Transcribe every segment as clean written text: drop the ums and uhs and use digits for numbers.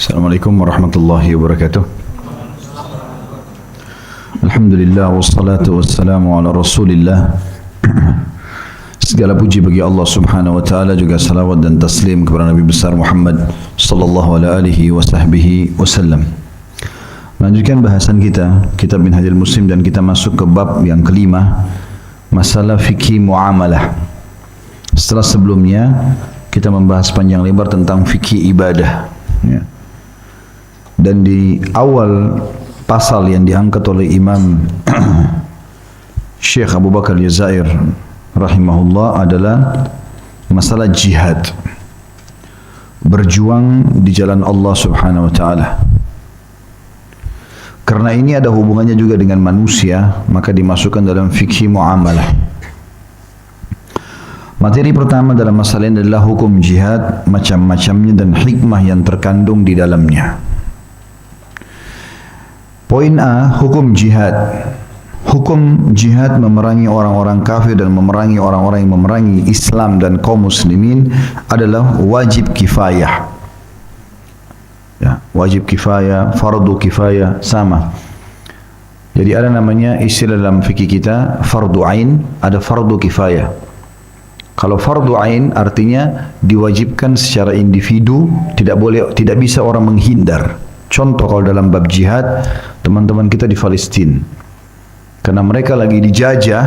Assalamualaikum warahmatullahi wabarakatuh. Alhamdulillah wassalatu wassalamu ala Rasulillah. Segala puji bagi Allah Subhanahu wa taala, juga salawat dan taslim kepada Nabi besar Muhammad sallallahu alaihi wasallam. Melanjutkan bahasan kita kitab Minhajul Muslim, dan kita masuk ke bab yang kelima, masalah fikih muamalah. Setelah sebelumnya kita membahas panjang lebar tentang fikih ibadah, ya. Dan di awal pasal yang diangkat oleh Imam Syekh Abu Bakar Jazair rahimahullah adalah masalah jihad, berjuang di jalan Allah Subhanahu wa taala. Karena ini ada hubungannya juga dengan manusia, maka dimasukkan dalam fikih muamalah. Materi pertama dalam masalah ini adalah hukum jihad, macam-macamnya dan hikmah yang terkandung di dalamnya. Poin A, hukum jihad. Hukum jihad memerangi orang-orang kafir dan memerangi orang-orang yang memerangi Islam dan kaum muslimin adalah wajib kifayah. Ya, wajib kifayah, fardu kifayah, sama. Jadi ada namanya istilah dalam fikih kita, fardu ain, ada fardu kifayah. Kalau fardu ain artinya diwajibkan secara individu, tidak bisa orang menghindar. Contoh kalau dalam bab jihad, teman-teman kita di Palestina, karena mereka lagi dijajah,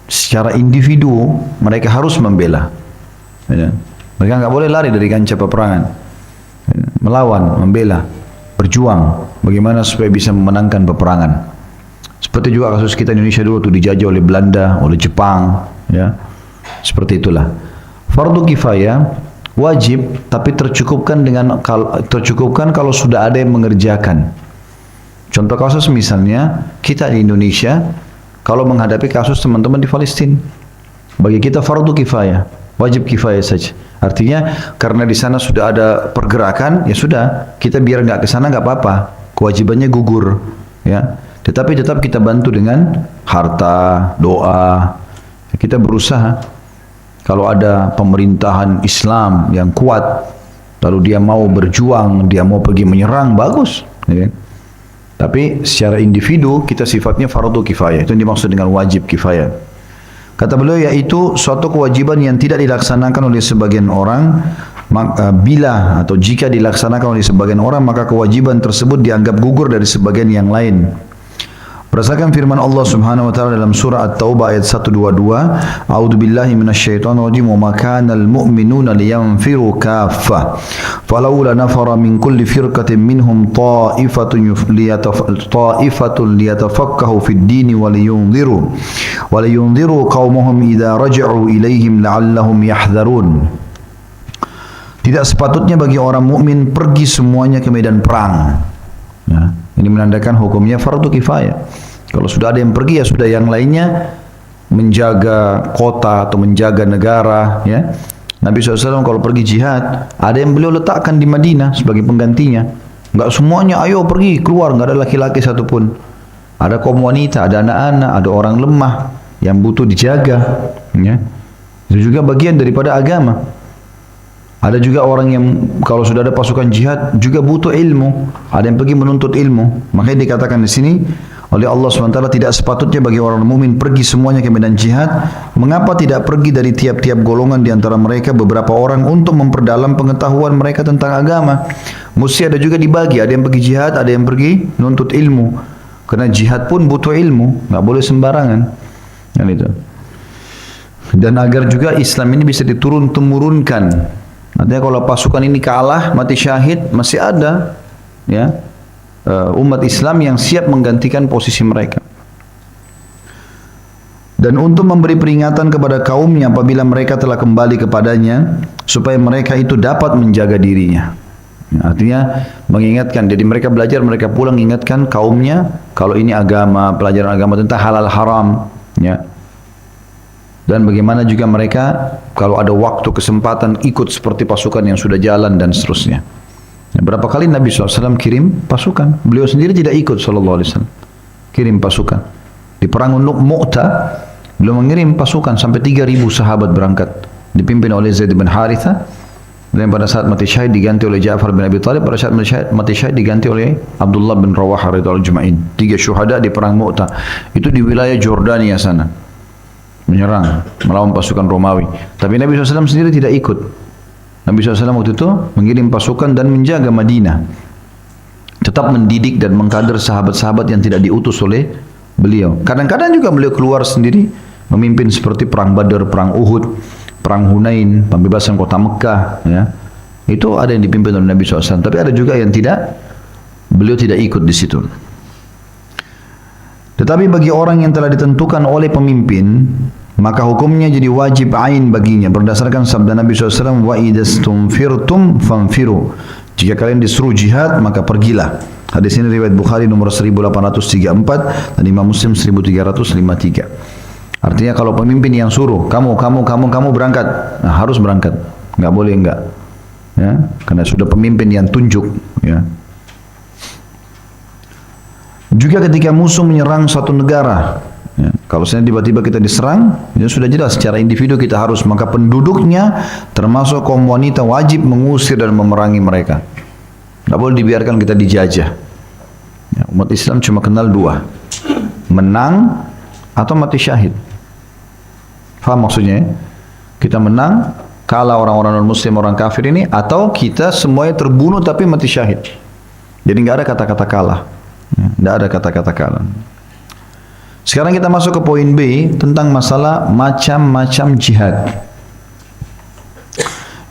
secara individu mereka harus membela. Mereka nggak boleh lari dari kancah peperangan, melawan, membela, berjuang, bagaimana supaya bisa memenangkan peperangan. Seperti juga kasus kita Indonesia dulu tuh dijajah oleh Belanda, oleh Jepang, ya. Seperti itulah. Fardu kifayah wajib, tapi tercukupkan kalau sudah ada yang mengerjakan. Contoh kasus misalnya kita di Indonesia, kalau menghadapi kasus teman-teman di Palestina, bagi kita fardu kifayah, wajib kifayah saja. Artinya karena di sana sudah ada pergerakan, ya sudah, kita biar nggak ke sana nggak apa-apa, kewajibannya gugur, ya. Tetapi tetap kita bantu dengan harta, doa. Kita berusaha. Kalau ada pemerintahan Islam yang kuat, lalu dia mau berjuang, dia mau pergi menyerang, bagus, ya. Tapi secara individu kita sifatnya fardu kifayah. Itu yang dimaksud dengan wajib kifayah. Kata beliau, yaitu suatu kewajiban yang tidak dilaksanakan oleh sebagian orang, bila atau jika dilaksanakan oleh sebagian orang, maka kewajiban tersebut dianggap gugur dari sebagian yang lain. Berdasarkan firman Allah Subhanahu wa taala dalam surah At-Taubah ayat 122, A'udzubillahi minasyaitonir rajim, wa ma kanal mu'minuna liyanfiru kaffah falawla nafara min kulli firqatin minhum ta'ifatun liyatafaqahu fid din wa liyunziru qaumahum idza raja'u ilaihim la'allahum yahdharun. Tidak sepatutnya bagi orang mukmin pergi semuanya ke medan perang. Ya, ini menandakan hukumnya fardu kifayah. Kalau sudah ada yang pergi, ya sudah, yang lainnya menjaga kota atau menjaga negara, ya. Nabi SAW kalau pergi jihad, ada yang beliau letakkan di Madinah sebagai penggantinya. Enggak semuanya ayo pergi keluar, enggak ada laki-laki satupun. Ada kaum wanita, ada anak-anak, ada orang lemah yang butuh dijaga, ya. Itu juga bagian daripada agama. Ada juga orang yang kalau sudah ada pasukan jihad juga butuh ilmu. Ada yang pergi menuntut ilmu. Makanya dikatakan di sini oleh Allah SWT, tidak sepatutnya bagi orang mukmin pergi semuanya ke medan jihad. Mengapa tidak pergi dari tiap-tiap golongan di antara mereka beberapa orang untuk memperdalam pengetahuan mereka tentang agama? Mesti ada juga dibagi. Ada yang pergi jihad, ada yang pergi menuntut ilmu. Karena jihad pun butuh ilmu, nggak boleh sembarangan. Dan itu. Dan agar juga Islam ini bisa diturun-temurunkan. Artinya kalau pasukan ini kalah, mati syahid, masih ada, ya, umat Islam yang siap menggantikan posisi mereka. Dan untuk memberi peringatan kepada kaumnya apabila mereka telah kembali kepadanya, supaya mereka itu dapat menjaga dirinya. Ya, artinya mengingatkan, jadi mereka belajar, mereka pulang ingatkan kaumnya kalau ini agama, pelajaran agama tentang halal haram, ya. Dan bagaimana juga mereka kalau ada waktu kesempatan ikut seperti pasukan yang sudah jalan dan seterusnya. Berapa kali Nabi SAW kirim pasukan, beliau sendiri tidak ikut SAW, kirim pasukan. Di perang Mu'tah, beliau mengirim pasukan sampai 3.000 sahabat berangkat, dipimpin oleh Zaid bin Harithah, Dan pada saat mati syahid diganti oleh Ja'far bin Abi Thalib, pada saat mati syahid diganti oleh Abdullah bin Rawaha radhiyallahu ajma'in. 3 syuhada di perang Mu'tah. Itu di wilayah Jordania sana. Menyerang melawan pasukan Romawi. Tapi Nabi SAW sendiri tidak ikut. Nabi SAW waktu itu mengirim pasukan dan menjaga Madinah. Tetap mendidik dan mengkader sahabat-sahabat yang tidak diutus oleh beliau. Kadang-kadang juga beliau keluar sendiri memimpin seperti perang Badar, perang Uhud, perang Hunain, pembebasan kota Mekah, ya. Itu ada yang dipimpin oleh Nabi SAW. Tapi ada juga yang tidak, beliau tidak ikut di situ. Tetapi bagi orang yang telah ditentukan oleh pemimpin, maka hukumnya jadi wajib ain baginya berdasarkan sabda Nabi SAW, wa idastumfirtum fanfiru. Jika kalian disuruh jihad, maka pergilah. Hadis ini riwayat Bukhari nomor 1834 dan Imam Muslim 1353. Artinya kalau pemimpin yang suruh, kamu berangkat, nah harus berangkat, nggak boleh enggak, ya, karena sudah pemimpin yang tunjuk, ya. Juga ketika musuh menyerang suatu negara, ya, kalau tiba-tiba kita diserang, itu sudah jelas secara individu kita harus, maka penduduknya termasuk kaum wanita wajib mengusir dan memerangi mereka. Nggak boleh dibiarkan kita dijajah. Ya, umat Islam cuma kenal 2, menang atau mati syahid. Faham maksudnya? Kita menang, kalah orang-orang non-muslim, orang kafir ini, atau kita semuanya terbunuh tapi mati syahid. Jadi nggak ada kata-kata kalah. Nggak ada kata-kata kalah. Sekarang kita masuk ke poin B tentang masalah macam-macam jihad.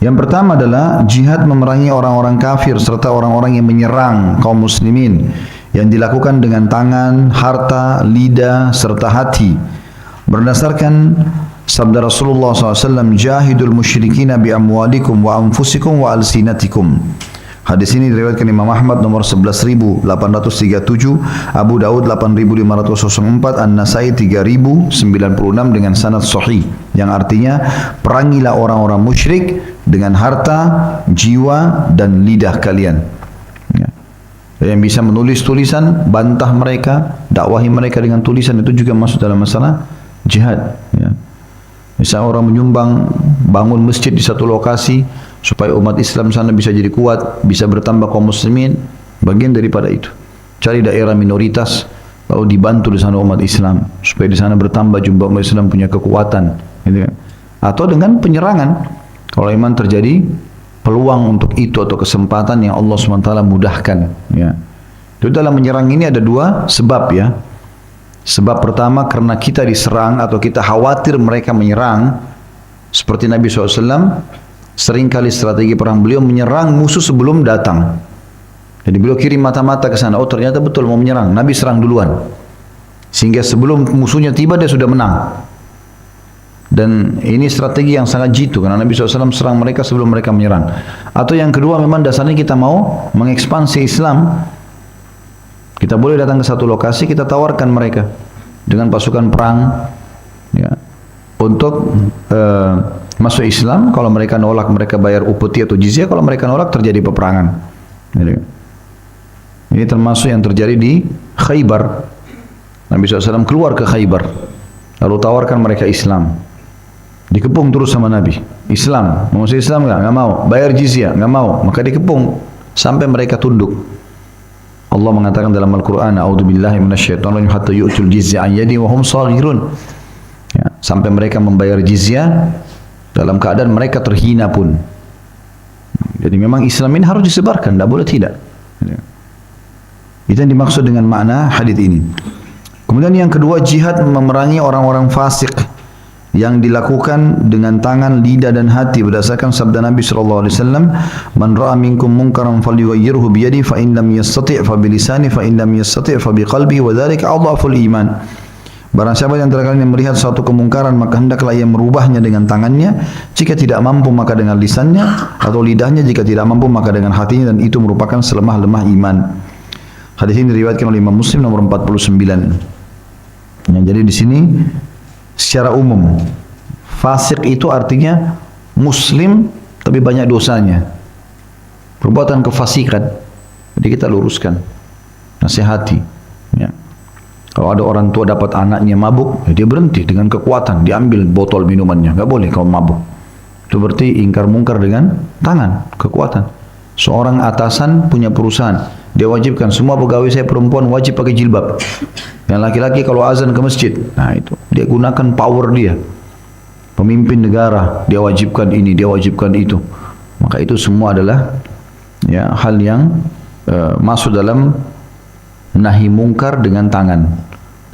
Yang pertama adalah jihad memerangi orang-orang kafir serta orang-orang yang menyerang kaum muslimin yang dilakukan dengan tangan, harta, lidah, serta hati. Berdasarkan sabda Rasulullah SAW, jahidul musyrikina bi amwalikum wa anfusikum wa alsinatikum. Hadis ini diriwayatkan Imam Ahmad nomor 11.837, Abu Daud 8.504, An-Nasai 3.096 dengan sanad sahih, yang artinya perangilah orang-orang musyrik dengan harta, jiwa dan lidah kalian. Ya. Yang bisa menulis tulisan, bantah mereka, dakwahi mereka dengan tulisan, itu juga masuk dalam masalah jihad. Ya. Misalnya orang menyumbang bangun masjid di satu lokasi supaya umat Islam sana bisa jadi kuat, bisa bertambah kaum muslimin, bagian daripada itu. Cari daerah minoritas lalu dibantu di sana umat Islam supaya di sana bertambah jumlah umat Islam punya kekuatan, gitu kan. Atau dengan penyerangan kalau iman terjadi peluang untuk itu atau kesempatan yang Allah SWT mudahkan, ya. Itu dalam menyerang ini ada 2 sebab, ya. Sebab pertama karena kita diserang atau kita khawatir mereka menyerang, seperti Nabi SAW seringkali strategi perang beliau menyerang musuh sebelum datang. Jadi beliau kirim mata-mata ke sana, oh ternyata betul mau menyerang, Nabi serang duluan, sehingga sebelum musuhnya tiba dia sudah menang. Dan ini strategi yang sangat jitu karena Nabi SAW serang mereka sebelum mereka menyerang. Atau yang kedua memang dasarnya kita mau mengekspansi Islam. Kita boleh datang ke satu lokasi, kita tawarkan mereka dengan pasukan perang, ya, untuk masuk Islam. Kalau mereka nolak, mereka bayar upeti atau jizyah. Kalau mereka nolak, terjadi peperangan. Jadi, ini termasuk yang terjadi di Khaybar. Nabi SAW keluar ke Khaybar, lalu tawarkan mereka Islam. Dikepung terus sama Nabi. Islam, mau masuk Islam nggak? Nggak mau. Bayar jizyah? Nggak mau. Maka dikepung sampai mereka tunduk. Allah mengatakan dalam Al-Quran, A'udzubillahi minasyaitonir rajim, hatta yu'tul jizya an yadi wa hum saghirun. Ya, sampai mereka membayar jizyah dalam keadaan mereka terhina pun. Jadi memang Islam ini harus disebarkan, tidak boleh tidak. Itu yang dimaksud dengan makna hadis ini. Kemudian yang kedua, jihad memerangi orang-orang fasik yang dilakukan dengan tangan, lidah dan hati berdasarkan sabda Nabi SAW, man ra'a minkum munkaran falyughayyirhu biyadihi fa in lam yastati' fa bilisanihi fa in lam yastati' fa biqalbihi wa dzalika adhaful iman. Barang siapa yang antara kalian yang melihat suatu kemungkaran, maka hendaklah ia merubahnya dengan tangannya, jika tidak mampu maka dengan lisannya, atau lidahnya jika tidak mampu maka dengan hatinya, dan itu merupakan selemah-lemah iman. Hadis ini diriwayatkan oleh Imam Muslim nomor 49. Yang jadi di sini secara umum, fasik itu artinya muslim tapi banyak dosanya, perbuatan kefasikan. Jadi kita luruskan, nasihati, ya. Kalau ada orang tua dapat anaknya mabuk, ya dia berhenti dengan kekuatan, diambil botol minumannya, nggak boleh kalau mabuk, Itu berarti ingkar mungkar dengan tangan, kekuatan. Seorang atasan punya perusahaan, dia wajibkan semua pegawai saya perempuan wajib pakai jilbab. Yang laki-laki kalau azan ke masjid, nah itu dia gunakan power dia. Pemimpin negara, dia wajibkan ini, dia wajibkan itu. Maka itu semua adalah ya hal yang masuk dalam nahi mungkar dengan tangan.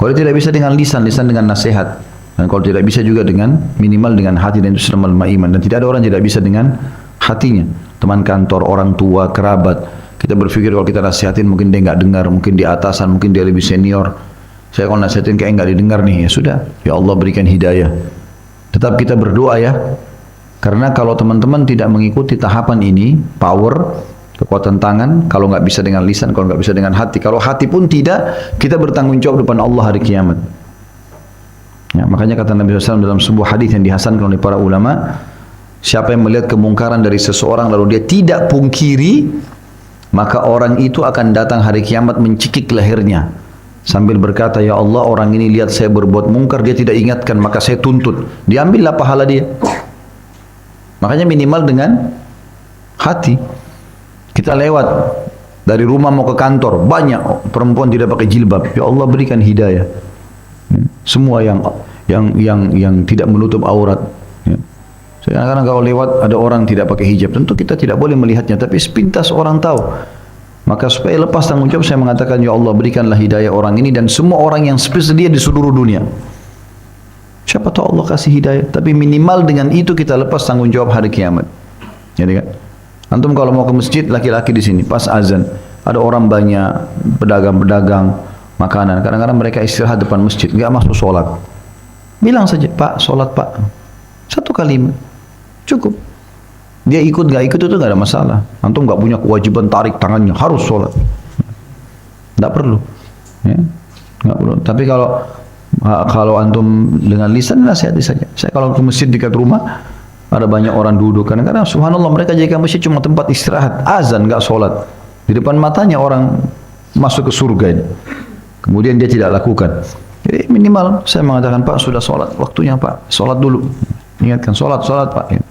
Kalau tidak bisa dengan lisan, lisan dengan nasihat. Dan kalau tidak bisa juga dengan minimal dengan hati, dan itu sudah iman. Dan tidak ada orang tidak bisa dengan hatinya. Teman kantor, orang tua, kerabat. Kita berpikir kalau kita nasihatin mungkin dia nggak dengar, mungkin dia atasan, mungkin dia lebih senior. Saya kalau nasihatin kayak nggak didengar nih, ya sudah. Ya Allah berikan hidayah. Tetap kita berdoa ya. Karena kalau teman-teman tidak mengikuti tahapan ini, power, kekuatan tangan, kalau nggak bisa dengan lisan, kalau nggak bisa dengan hati, kalau hati pun tidak, kita bertanggung jawab depan Allah hari kiamat. Ya, makanya kata Nabi SAW dalam sebuah hadis yang dihasankan oleh para ulama, siapa yang melihat kemungkaran dari seseorang lalu dia tidak pungkiri, maka orang itu akan datang hari kiamat mencekik lehernya sambil berkata, ya Allah, orang ini lihat saya berbuat mungkar, dia tidak ingatkan, maka saya tuntut. Diambillah pahala dia. Makanya minimal dengan hati. Kita lewat dari rumah mau ke kantor, banyak perempuan tidak pakai jilbab. Ya Allah berikan hidayah. Semua yang tidak menutup aurat. Ya. Kadang-kadang kalau lewat ada orang tidak pakai hijab, tentu kita tidak boleh melihatnya, tapi sepintas orang tahu. Maka supaya lepas tanggung jawab, saya mengatakan, ya Allah berikanlah hidayah orang ini dan semua orang yang seperti dia di seluruh dunia. Siapa tahu Allah kasih hidayah, tapi minimal dengan itu kita lepas tanggung jawab hari kiamat. Jadi kan, antum kalau mau ke masjid, laki-laki di sini pas azan, ada orang banyak, pedagang-pedagang makanan, kadang-kadang mereka istirahat depan masjid, nggak masuk sholat. Bilang saja, Pak, sholat Pak. Satu kalimat, cukup. Dia ikut nggak ikut itu nggak ada masalah. Antum nggak punya kewajiban tarik tangannya harus sholat, nggak perlu. Ya, nggak perlu. Tapi kalau antum dengan lisan, nasihati saja. Saya kalau ke masjid dekat rumah, ada banyak orang duduk. Kadang-kadang subhanallah mereka jadikan masjid cuma tempat istirahat, azan nggak sholat. Di depan matanya orang masuk ke surga ini. Kemudian dia tidak lakukan. Jadi minimal saya mengatakan, Pak sudah sholat, waktunya Pak, sholat dulu. Ingatkan sholat Pak. Ya.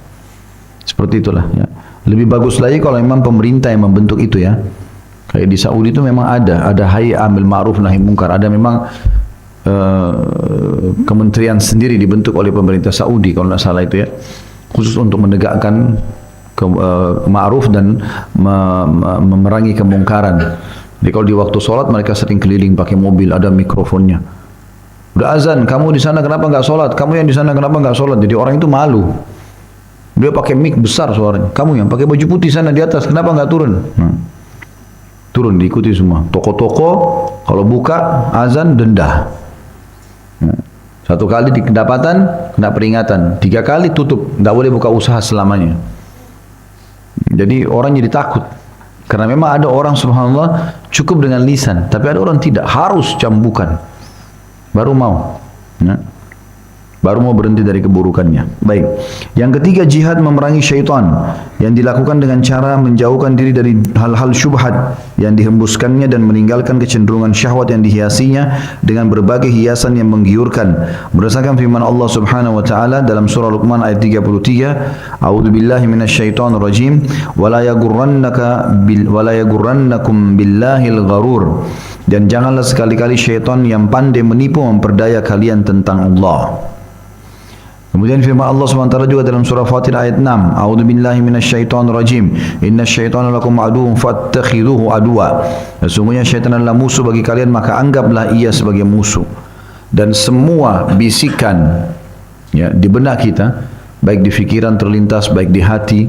Seperti itulah. Ya. Lebih bagus lagi kalau memang pemerintah yang membentuk itu ya. Kayak di Saudi itu memang ada hayy amil ma'ruf nahi mungkar. Ada memang kementerian sendiri dibentuk oleh pemerintah Saudi kalau tidak salah itu ya. Khusus untuk menegakkan ma'ruf dan memerangi kemungkaran. Jadi kalau di waktu sholat mereka sering keliling pakai mobil, ada mikrofonnya. Udah azan, kamu di sana kenapa nggak sholat? Kamu yang di sana kenapa nggak sholat? Jadi orang itu malu. Dia pakai mic besar suaranya. Kamu yang pakai baju putih sana di atas, kenapa nggak turun? Turun, diikuti semua. Toko-toko kalau buka azan denda. Satu kali kedapatan kena peringatan, 3 kali tutup, nggak boleh buka usaha selamanya. Jadi orang jadi takut. Karena memang ada orang subhanallah cukup dengan lisan, tapi ada orang tidak, harus cambukan. Baru mau. Ya. Baru mau berhenti dari keburukannya. Baik. Yang ketiga, jihad memerangi syaitan yang dilakukan dengan cara menjauhkan diri dari hal-hal syubhat yang dihembuskannya dan meninggalkan kecenderungan syahwat yang dihiasinya dengan berbagai hiasan yang menggiurkan. Berdasarkan firman Allah Subhanahu wa taala dalam surah Luqman ayat 33, A'udzubillahi minasyaitonir rajim, wala yagurrannakum billahil gharur. Dan janganlah sekali-kali syaitan yang pandai menipu memperdaya kalian tentang Allah. Kemudian firman Allah SWT juga dalam surah Fatir ayat 6, A'udzubillahi minasyaitonir rajim, innasyaitana lakum aduwwun fattakhidhuhu aduwwa. Sesungguhnya syaitan adalah musuh bagi kalian, maka anggaplah ia sebagai musuh. Dan semua bisikan ya di benak kita, baik di pikiran terlintas, baik di hati,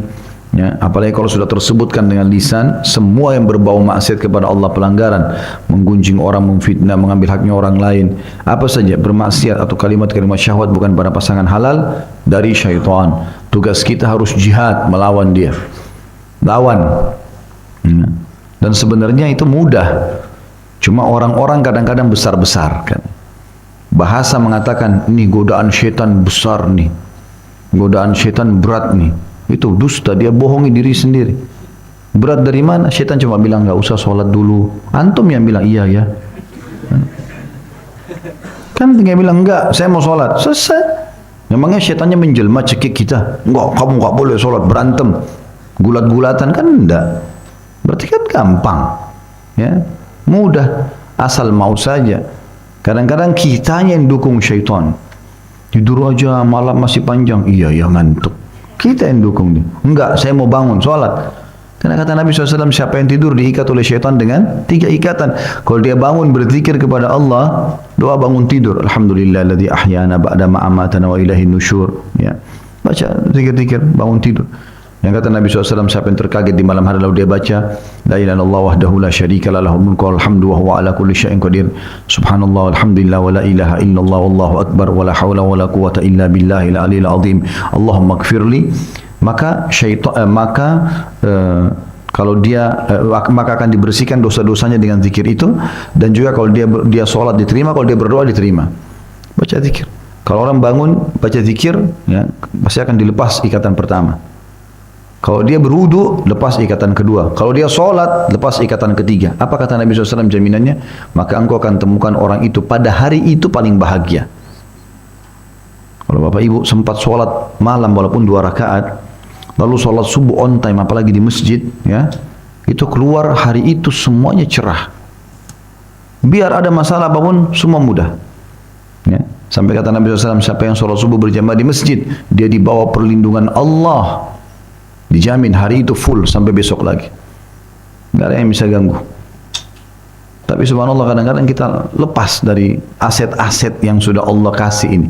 ya, apalagi kalau sudah tersebutkan dengan lisan, semua yang berbau maksiat kepada Allah, pelanggaran, menggunjing orang, memfitnah, mengambil haknya orang lain, apa saja bermaksiat atau kalimat-kalimat syahwat bukan pada pasangan halal, dari syaitan. Tugas kita harus jihad melawan dia, lawan. Dan sebenarnya itu mudah, cuma orang-orang kadang-kadang besar-besar kan. Bahasa mengatakan ini godaan syaitan besar nih, godaan syaitan berat nih. Itu dusta, dia bohongi diri sendiri. Berat dari mana? Syaitan cuma bilang nggak usah sholat dulu. Antum yang bilang iya ya. Kan tinggal bilang enggak, saya mau sholat. Selesai. Memangnya syaitannya menjelma cekik kita? Enggak, kamu enggak boleh sholat, berantem, gulat-gulatan, kan enggak. Berarti kan gampang, ya, mudah, asal mau saja. Kadang-kadang kitanya yang dukung syaitan. Tidur aja, malam masih panjang, iya ya ngantuk. Kita yang dukung dia. Enggak, saya mau bangun sholat. Karena kata Nabi SAW, siapa yang tidur diikat oleh syaitan dengan 3 ikatan. Kalau dia bangun berzikir kepada Allah, doa bangun tidur. Alhamdulillahilladzi ahyana ba'da ma amatana wa ilaihin nusyur. Ya. Baca zikir-zikir bangun tidur. Yang kata Nabi SAW, siapa yang terkaget di malam hari lalu dia baca la ilaha illallah wahdahu la syarika lah lahul mulku wal hamdu wa huwa ala kulli syai'in qadir. Subhanallah walhamdulillah wa la ilaha illallah wallahu akbar wa la haula wa la quwwata illa billahil aliyil azim. Allahumma ighfirli. Maka syaitan kalau dia maka akan dibersihkan dosa-dosanya dengan zikir itu, dan juga kalau dia sholat diterima, kalau dia berdoa diterima. Baca zikir. Kalau orang bangun baca zikir, ya, pasti akan dilepas ikatan pertama. Kalau dia berwudu, lepas ikatan kedua. Kalau dia sholat, lepas ikatan ketiga. Apa kata Nabi SAW jaminannya? Maka engkau akan temukan orang itu pada hari itu paling bahagia. Kalau bapak ibu sempat sholat malam walaupun 2 rakaat, lalu sholat subuh on time, apalagi di masjid, ya, itu keluar hari itu semuanya cerah. Biar ada masalah apapun, semua mudah. Ya. Sampai kata Nabi SAW, siapa yang sholat subuh berjamaah di masjid, dia di bawah perlindungan Allah. Dijamin hari itu full sampai besok lagi. Nggak ada yang bisa ganggu. Tapi subhanallah kadang-kadang kita lepas dari aset-aset yang sudah Allah kasih ini.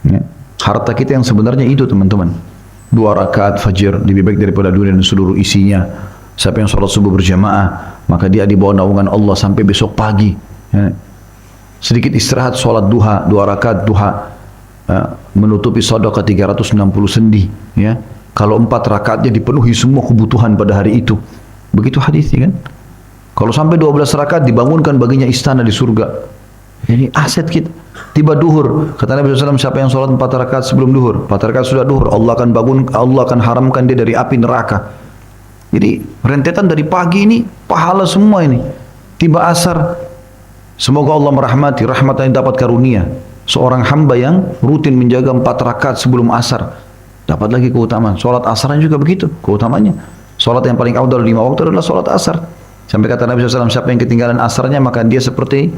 Ya. Harta kita yang sebenarnya itu teman-teman. 2 rakaat fajr lebih baik daripada dunia dan seluruh isinya. Siapa yang sholat subuh berjamaah, maka dia di bawah naungan Allah sampai besok pagi. Ya. Sedikit istirahat, sholat duha, 2 rakaat duha, menutupi sedekah 360 sendi. Ya. Kalau 4 rakaatnya dipenuhi semua kebutuhan pada hari itu. Begitu hadisnya kan. Kalau sampai 12 rakaat dibangunkan baginya istana di surga. Ini aset kita. Tiba duhur, kata Nabi SAW, siapa yang sholat 4 rakaat sebelum duhur, 4 rakaat sudah duhur, Allah akan haramkan dia dari api neraka. Jadi rentetan dari pagi ini pahala semua ini. Tiba asar, semoga Allah merahmati, rahmat yang dapat karunia seorang hamba yang rutin menjaga 4 rakaat sebelum asar, dapat lagi keutamaan. Sholat asarnya juga begitu keutamanya. Sholat yang paling afdal 5 waktu adalah sholat asar. Sampai kata Nabi SAW, siapa yang ketinggalan asarnya, maka dia seperti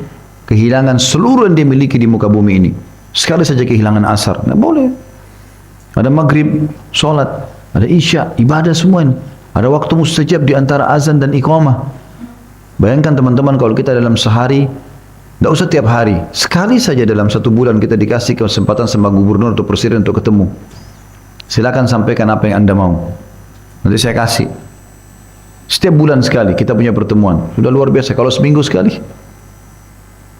kehilangan seluruh yang dia miliki di muka bumi ini. Sekali saja kehilangan asar, nggak boleh. Ada maghrib, sholat, ada isya, ibadah semua ini. Ada waktu mustajab di antara azan dan iqamah. Bayangkan teman-teman kalau kita dalam sehari, nggak usah tiap hari, sekali saja dalam 1 bulan kita dikasih kesempatan sama gubernur atau presiden untuk ketemu. Silakan sampaikan apa yang Anda mau. Nanti saya kasih. Setiap bulan sekali kita punya pertemuan. Sudah luar biasa. Kalau seminggu sekali.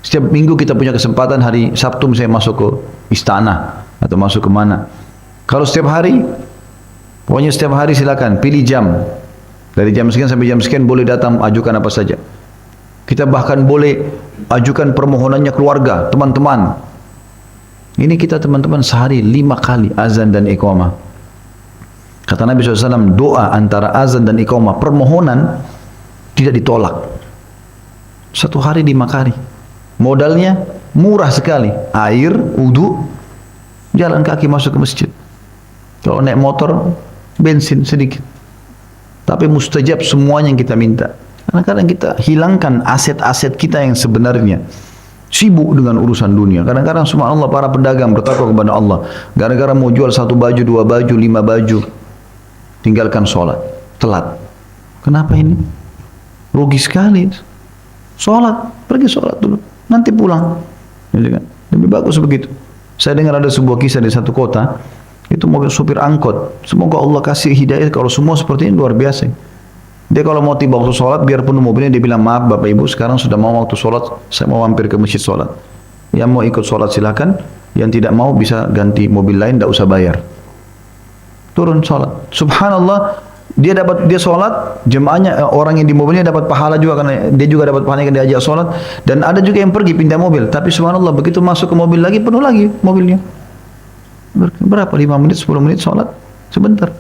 Setiap minggu kita punya kesempatan, hari Sabtu misalnya masuk ke istana atau masuk ke mana. Kalau setiap hari, pokoknya setiap hari silakan pilih jam. Dari jam sekian sampai jam sekian boleh datang ajukan apa saja. Kita bahkan boleh ajukan permohonannya keluarga, teman-teman. Ini kita teman-teman sehari 5 kali azan dan iqamah. Kata Nabi SAW, doa antara azan dan iqamah, permohonan tidak ditolak. 1 hari 5 kali. Modalnya murah sekali, air, wudu, jalan kaki masuk ke masjid. Kalau naik motor, bensin sedikit. Tapi mustajab semuanya yang kita minta. Karena kadang kita hilangkan aset-aset kita yang sebenarnya. Sibuk dengan urusan dunia. Kadang-kadang subhanallah para pedagang bertakwa kepada Allah. Gara-gara mau jual 1 baju, 2 baju, 5 baju, tinggalkan sholat, telat. Kenapa ini? Rugi sekali. Sholat, pergi sholat dulu, nanti pulang. Lebih bagus begitu. Saya dengar ada sebuah kisah di satu kota, itu mobil supir angkot. Semoga Allah kasih hidayah, kalau semua seperti ini luar biasa. Dia kalau mau tiba waktu sholat, biarpun mobilnya dia bilang, maaf Bapak Ibu, sekarang sudah mau waktu sholat, saya mau mampir ke masjid sholat. Yang mau ikut sholat silakan, yang tidak mau bisa ganti mobil lain, tidak usah bayar. Turun sholat. Subhanallah, dia sholat, jemaahnya, orang yang di mobilnya dapat pahala juga, karena dia juga dapat pahala yang diajak sholat. Dan ada juga yang pergi pindah mobil, tapi subhanallah begitu masuk ke mobil lagi, penuh lagi mobilnya. Berapa? 5 menit, 10 menit sholat? Sebentar.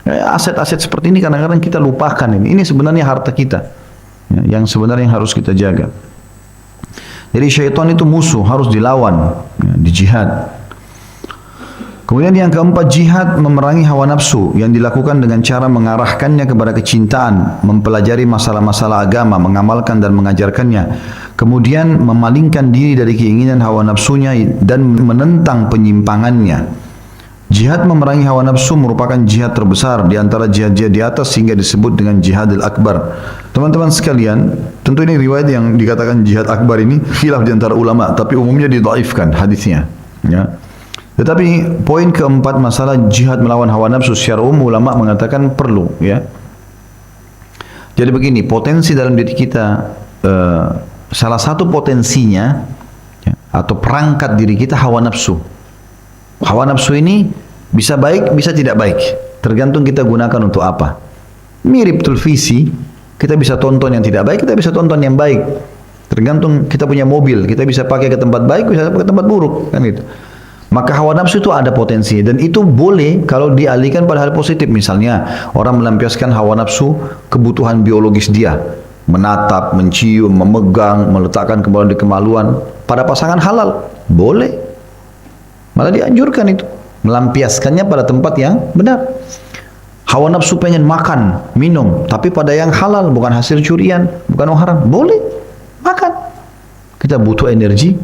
Aset-aset seperti ini kadang-kadang kita lupakan ini. Ini sebenarnya harta kita, ya, yang sebenarnya harus kita jaga. Jadi syaitan itu musuh, harus dilawan, ya, di jihad. Kemudian yang keempat, jihad memerangi hawa nafsu yang dilakukan dengan cara mengarahkannya kepada kecintaan, mempelajari masalah-masalah agama, mengamalkan dan mengajarkannya. Kemudian memalingkan diri dari keinginan hawa nafsunya dan menentang penyimpangannya. Jihad memerangi hawa nafsu merupakan jihad terbesar di antara jihad-jihad di atas sehingga disebut dengan jihadil akbar. Teman-teman sekalian, tentu ini riwayat yang dikatakan jihad akbar ini khilaf di antara ulama, tapi umumnya didhaifkan hadisnya. Ya. Tetapi poin keempat, masalah jihad melawan hawa nafsu secara umum ulama mengatakan perlu, ya. Jadi begini, potensi dalam diri kita, salah satu potensinya, ya, atau perangkat diri kita hawa nafsu. Hawa nafsu ini bisa baik, bisa tidak baik, tergantung kita gunakan untuk apa. Mirip televisi, kita bisa tonton yang tidak baik, kita bisa tonton yang baik. Tergantung kita punya mobil, kita bisa pakai ke tempat baik, bisa pakai ke tempat buruk, kan gitu. Maka hawa nafsu itu ada potensi dan itu boleh kalau dialihkan pada hal positif. Misalnya orang melampiaskan hawa nafsu kebutuhan biologis dia, menatap, mencium, memegang, meletakkan kembali di kemaluan pada pasangan halal, boleh. Malah dianjurkan itu, melampiaskannya pada tempat yang benar. Hawa nafsu pengen makan, minum, tapi pada yang halal, bukan hasil curian, bukan uang haram, boleh makan. Kita butuh energi.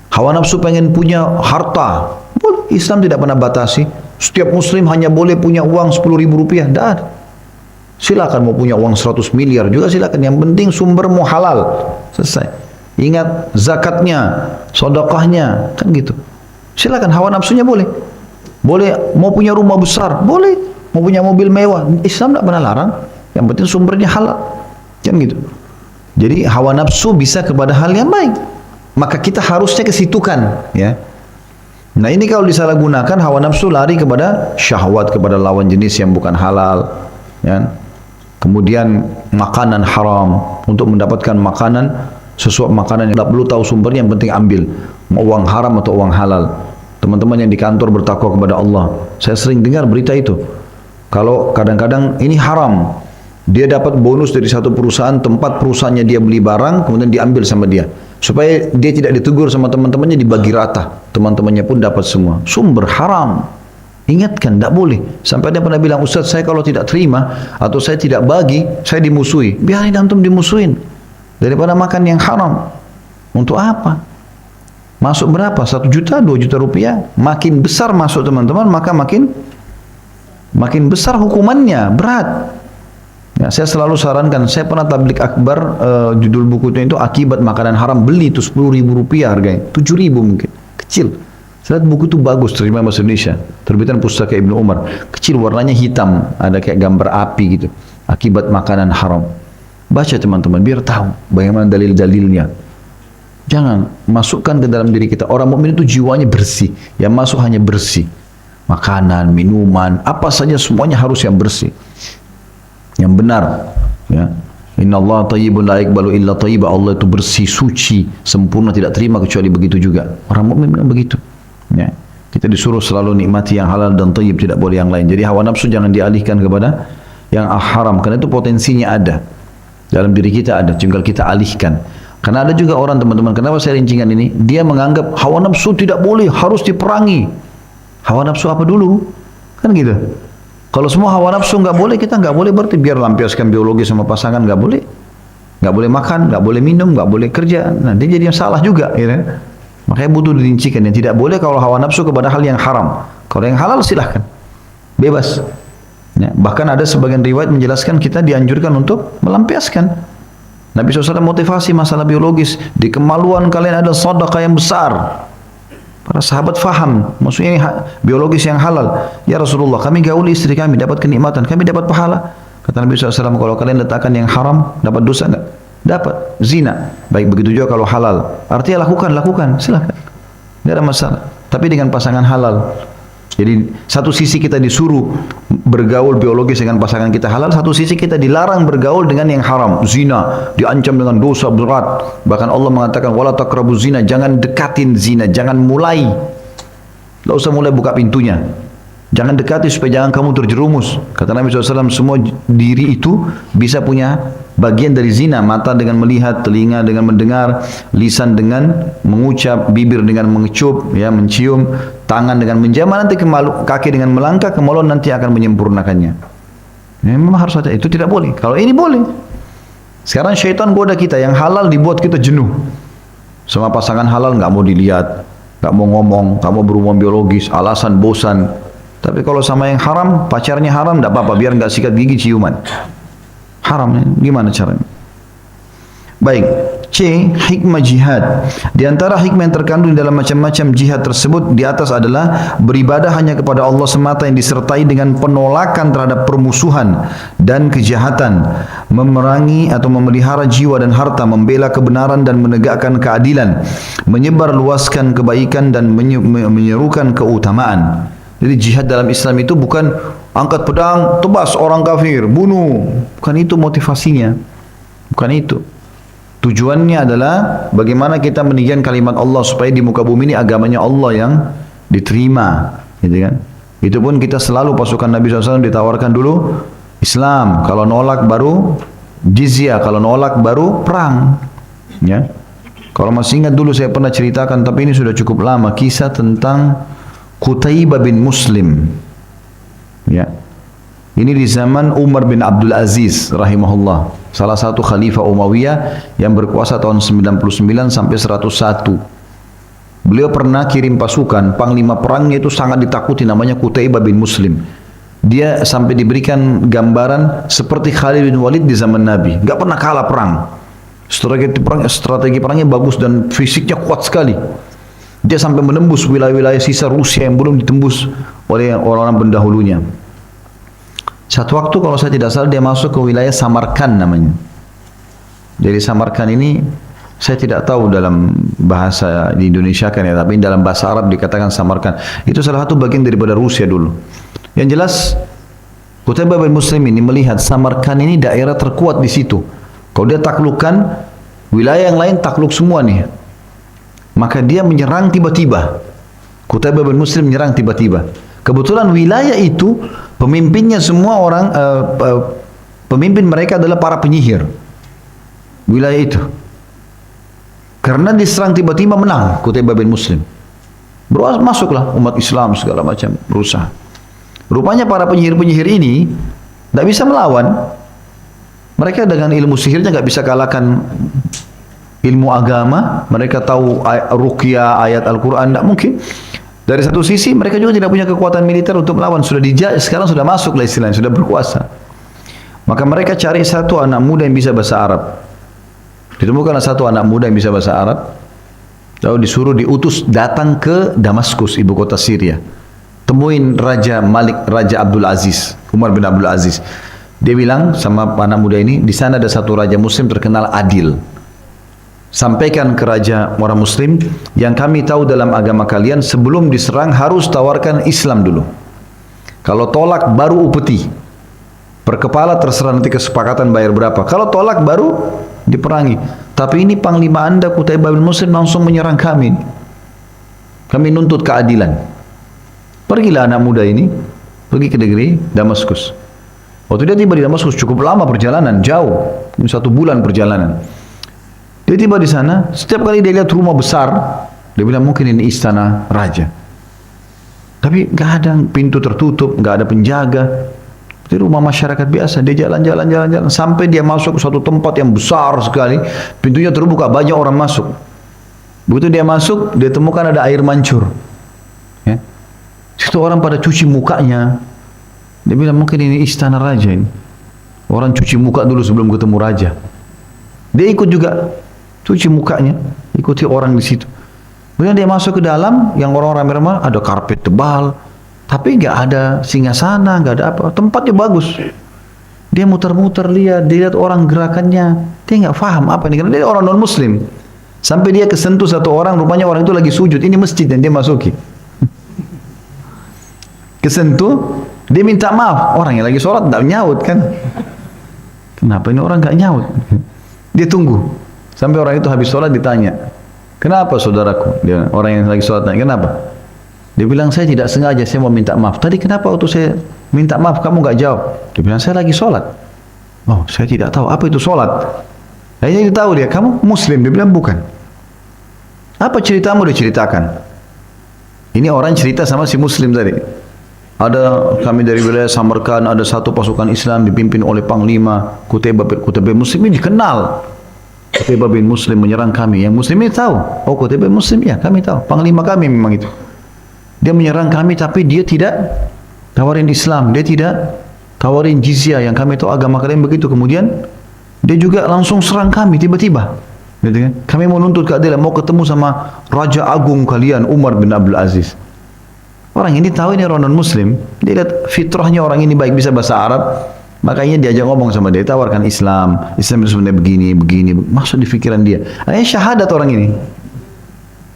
Hawa nafsu pengen punya harta, boleh. Islam tidak pernah batasi. Setiap muslim hanya boleh punya uang 10.000 rupiah, tidak ada. Silakan mau punya uang 100 miliar juga silakan. Yang penting sumbermu halal, selesai. Ingat zakatnya, sedekahnya, kan gitu. Silakan, hawa nafsunya boleh. Boleh mau punya rumah besar, boleh. Mau punya mobil mewah, Islam tidak pernah larang. Yang penting sumbernya halal, kan gitu. Jadi hawa nafsu bisa kepada hal yang baik. Maka kita harusnya kesitukan, ya. Nah ini kalau disalahgunakan, hawa nafsu lari kepada syahwat, kepada lawan jenis yang bukan halal, ya. Kemudian makanan haram, untuk mendapatkan makanan, sesuatu makanan yang tidak perlu tahu sumbernya, yang penting ambil, mau uang haram atau uang halal. Teman-teman yang di kantor bertakwa kepada Allah, saya sering dengar berita itu. Kalau kadang-kadang ini haram, dia dapat bonus dari satu perusahaan, tempat perusahaannya dia beli barang, kemudian diambil sama dia. Supaya dia tidak ditegur sama teman-temannya, dibagi rata. Teman-temannya pun dapat semua. Sumber haram. Ingatkan, tidak boleh. Sampai dia pernah bilang, Ustaz, saya kalau tidak terima, atau saya tidak bagi, saya dimusuhi. Biarin antum dimusuhin. Daripada makan yang haram. Untuk apa? Masuk berapa? 1 juta, 2 juta rupiah. Makin besar masuk teman-teman, maka makin besar hukumannya, berat. Ya, saya selalu sarankan, saya pernah tablik akbar, judul bukunya itu Akibat Makanan Haram, beli itu 10.000 rupiah harganya, 7.000 mungkin, kecil. Saya lihat buku itu bagus, terjemahan bahasa Indonesia, terbitan Pustaka Ibnu Umar, kecil, warnanya hitam, ada kayak gambar api gitu, Akibat Makanan Haram. Baca teman-teman, biar tahu bagaimana dalil-dalilnya. Jangan masukkan ke dalam diri kita, orang mukmin itu jiwanya bersih, yang masuk hanya bersih. Makanan, minuman, apa saja semuanya harus yang bersih, yang benar, ya. Innallaha thayyibun la yaqbalu illa thayyiba. Allah itu bersih, suci, sempurna, tidak terima kecuali begitu juga. Orang mukmin begitu, ya. Kita disuruh selalu nikmati yang halal dan thayyib, tidak boleh yang lain. Jadi hawa nafsu jangan dialihkan kepada yang haram, karena itu potensinya ada dalam diri kita, ada, tinggal kita alihkan. Karena ada juga orang, teman-teman, kenapa saya rincikan ini, dia menganggap hawa nafsu tidak boleh, harus diperangi. Hawa nafsu apa dulu? Kan gitu. Kalau semua hawa nafsu nggak boleh, kita nggak boleh, berarti biar lampiaskan biologi sama pasangan nggak boleh, nggak boleh makan, nggak boleh minum, nggak boleh kerja. Nanti jadi yang salah juga, ya kan? Makanya butuh dirincikan. Yang tidak boleh kalau hawa nafsu kepada hal yang haram. Kalau yang halal silahkan, bebas. Ya, bahkan ada sebagian riwayat menjelaskan kita dianjurkan untuk melampiaskan. Nabi SAW motivasi masalah biologis, di kemaluan kalian ada sedekah yang besar. Para sahabat faham, maksudnya ini biologis yang halal. Ya Rasulullah, kami gauli istri kami, dapat kenikmatan, kami dapat pahala. Kata Nabi SAW, kalau kalian letakkan yang haram, dapat dosa enggak? Dapat. Zina. Baik begitu juga kalau halal. Artinya lakukan, silahkan. Tidak ada masalah. Tapi dengan pasangan halal. Jadi satu sisi kita disuruh bergaul biologis dengan pasangan kita halal, satu sisi kita dilarang bergaul dengan yang haram. Zina diancam dengan dosa berat. Bahkan Allah mengatakan wala taqrabuz zina, jangan dekatin zina, jangan mulai. Tidak usah mulai buka pintunya. Jangan dekati supaya jangan kamu terjerumus. Kata Nabi SAW, semua diri itu bisa punya bagian dari zina. Mata dengan melihat, telinga dengan mendengar, lisan dengan mengucap, bibir dengan mengecup, ya, mencium, tangan dengan menjamah, nanti kaki dengan melangkah, kemaluan nanti akan menyempurnakannya. Memang harus ada, itu tidak boleh. Kalau ini boleh. Sekarang syaitan goda kita, yang halal dibuat kita jenuh. Sama pasangan halal nggak mau dilihat, nggak mau ngomong, nggak mau berhubungan biologis, alasan bosan. Tapi kalau sama yang haram, pacarnya haram, tidak apa-apa, biar nggak sikat gigi ciuman. Haram, gimana caranya? Baik, C. Hikmah jihad. Di antara hikmah yang terkandung dalam macam-macam jihad tersebut di atas adalah beribadah hanya kepada Allah semata yang disertai dengan penolakan terhadap permusuhan dan kejahatan, memerangi atau memelihara jiwa dan harta, membela kebenaran dan menegakkan keadilan, menyebar luaskan kebaikan dan menyerukan keutamaan. Jadi jihad dalam Islam itu bukan angkat pedang, tebas orang kafir, bunuh. Bukan itu motivasinya. Bukan itu. Tujuannya adalah bagaimana kita meninggikan kalimat Allah supaya di muka bumi ini agamanya Allah yang diterima, gitu kan? Itu pun kita selalu pasukan Nabi SAW ditawarkan dulu Islam, kalau nolak baru jizyah, kalau nolak baru perang. Ya, kalau masih ingat dulu saya pernah ceritakan, tapi ini sudah cukup lama, kisah tentang Qutaibah bin Muslim. Ya, ini di zaman Umar bin Abdul Aziz rahimahullah, salah satu khalifah Umayyah yang berkuasa tahun 99 sampai 101. Beliau pernah kirim pasukan, panglima perangnya itu sangat ditakuti, namanya Qutaibah bin Muslim. Dia sampai diberikan gambaran seperti Khalid bin Walid di zaman Nabi, nggak pernah kalah perang. Strategi perangnya bagus dan fisiknya kuat sekali. Dia sampai menembus wilayah-wilayah sisa Rusia yang belum ditembus oleh orang-orang pendahulunya. Satu waktu kalau saya tidak salah dia masuk ke wilayah Samarkand namanya. Jadi Samarkand ini saya tidak tahu dalam bahasa di Indonesia kan ya, tapi dalam bahasa Arab dikatakan Samarkand. Itu salah satu bagian daripada Rusia dulu. Yang jelas Qutaibah bin Muslim ini melihat Samarkand ini daerah terkuat di situ. Kalau dia taklukkan, wilayah yang lain takluk semua nih. Maka dia menyerang tiba-tiba. Qutaibah bin Muslim menyerang tiba-tiba. Kebetulan wilayah itu pemimpinnya semua orang, pemimpin mereka adalah para penyihir. Wilayah itu. Karena diserang tiba-tiba menang Qutaibah bin Muslim. Masuklah umat Islam segala macam berusaha. Rupanya para penyihir-penyihir ini tidak bisa melawan. Mereka dengan ilmu sihirnya nggak bisa kalahkan ilmu agama. Mereka tahu ruqyah, ayat Al-Quran, tidak mungkin. Dari satu sisi mereka juga tidak punya kekuatan militer untuk melawan. Sekarang sudah masuk lah istilahnya, sudah berkuasa. Maka mereka cari satu anak muda yang bisa bahasa Arab. Ditemukanlah satu anak muda yang bisa bahasa Arab. Lalu disuruh diutus datang ke Damaskus, ibu kota Syria. Temuin Raja Malik, Raja Abdul Aziz, Umar bin Abdul Aziz. Dia bilang sama anak muda ini, di sana ada satu raja muslim terkenal adil. Sampaikan ke raja orang muslim, yang kami tahu dalam agama kalian sebelum diserang harus tawarkan Islam dulu. Kalau tolak baru upeti. Per kepala terserah nanti kesepakatan bayar berapa. Kalau tolak baru diperangi. Tapi ini panglima anda Qutaibah bin Muslim langsung menyerang kami. Kami nuntut keadilan. Pergilah anak muda ini pergi ke negeri Damaskus. Waktu dia tiba di Damaskus cukup lama perjalanan, jauh, 1 bulan perjalanan. Dia tiba di sana, setiap kali dia lihat rumah besar, dia bilang mungkin ini istana raja. Tapi nggak ada pintu tertutup, nggak ada penjaga. Itu rumah masyarakat biasa. Dia jalan sampai dia masuk ke suatu tempat yang besar sekali. Pintunya terbuka, banyak orang masuk. Begitu dia masuk, dia temukan ada air mancur. Ya. Situ orang pada cuci mukanya. Dia bilang mungkin ini istana raja ini. Orang cuci muka dulu sebelum ketemu raja. Dia ikut juga. Cuci mukanya, ikuti orang di situ. Kemudian dia masuk ke dalam, yang orang-orang ramai ada karpet tebal, tapi nggak ada singgasana, nggak ada apa. Tempatnya bagus. Dia muter-muter lihat, dia lihat orang gerakannya, dia nggak paham apa ini. Karena dia orang non Muslim. Sampai dia kesentuh satu orang, rupanya orang itu lagi sujud. Ini masjid yang dia masuki. Kesentuh, dia minta maaf. Orang yang lagi sholat nggak nyaut kan? Kenapa ini orang nggak nyaut? Dia tunggu. Sampai orang itu habis sholat ditanya, kenapa saudaraku? Dia, orang yang lagi sholat tanya, kenapa? Dia bilang, saya tidak sengaja, saya mau minta maaf. Tadi kenapa waktu saya minta maaf, kamu nggak jawab? Dia bilang, saya lagi sholat. Oh, saya tidak tahu, apa itu sholat? Akhirnya dia tahu dia, kamu Muslim? Dia bilang, bukan. Apa ceritamu? Dia ceritakan. Ini orang cerita sama si Muslim tadi. Ada kami dari wilayah Samarkand, ada satu pasukan Islam dipimpin oleh Panglima Qutaibah Muslim ini dikenal. Qutaibah bin Muslim menyerang kami. Yang Muslim ini tahu. Oh, Qutaibah Muslim ya, kami tahu. Panglima kami memang itu. Dia menyerang kami tapi dia tidak tawarin Islam, dia tidak tawarin jizyah yang kami tahu agama kalian begitu. Kemudian dia juga langsung serang kami tiba-tiba. Gitu kan? Kami mau nuntut keadilan, mau ketemu sama Raja Agung kalian Umar bin Abdul Aziz. Orang ini tahu ini orang non-Muslim, dia lihat fitrahnya orang ini baik, bisa bahasa Arab, makanya diajak ngomong sama dia, tawarkan Islam. Islam itu sebenarnya begini, maksud di pikiran dia. Akhirnya syahadat orang ini,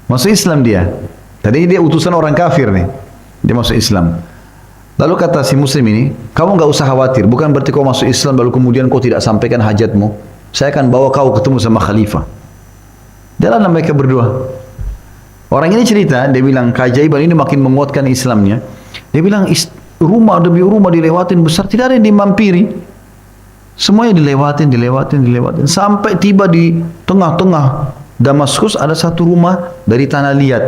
masuk Islam dia. Tadi dia utusan orang kafir nih, dia masuk Islam. Lalu kata si Muslim ini, kamu nggak usah khawatir, bukan berarti kau masuk Islam lalu kemudian kau tidak sampaikan hajatmu. Saya akan bawa kau ketemu sama khalifah. Jalan mereka berdua. Orang ini cerita, dia bilang keajaiban ini makin menguatkan Islamnya. Dia bilang rumah demi rumah dilewatin besar, tidak ada yang dimampiri. Semuanya dilewatin. Sampai tiba di tengah-tengah Damaskus ada satu rumah dari tanah liat.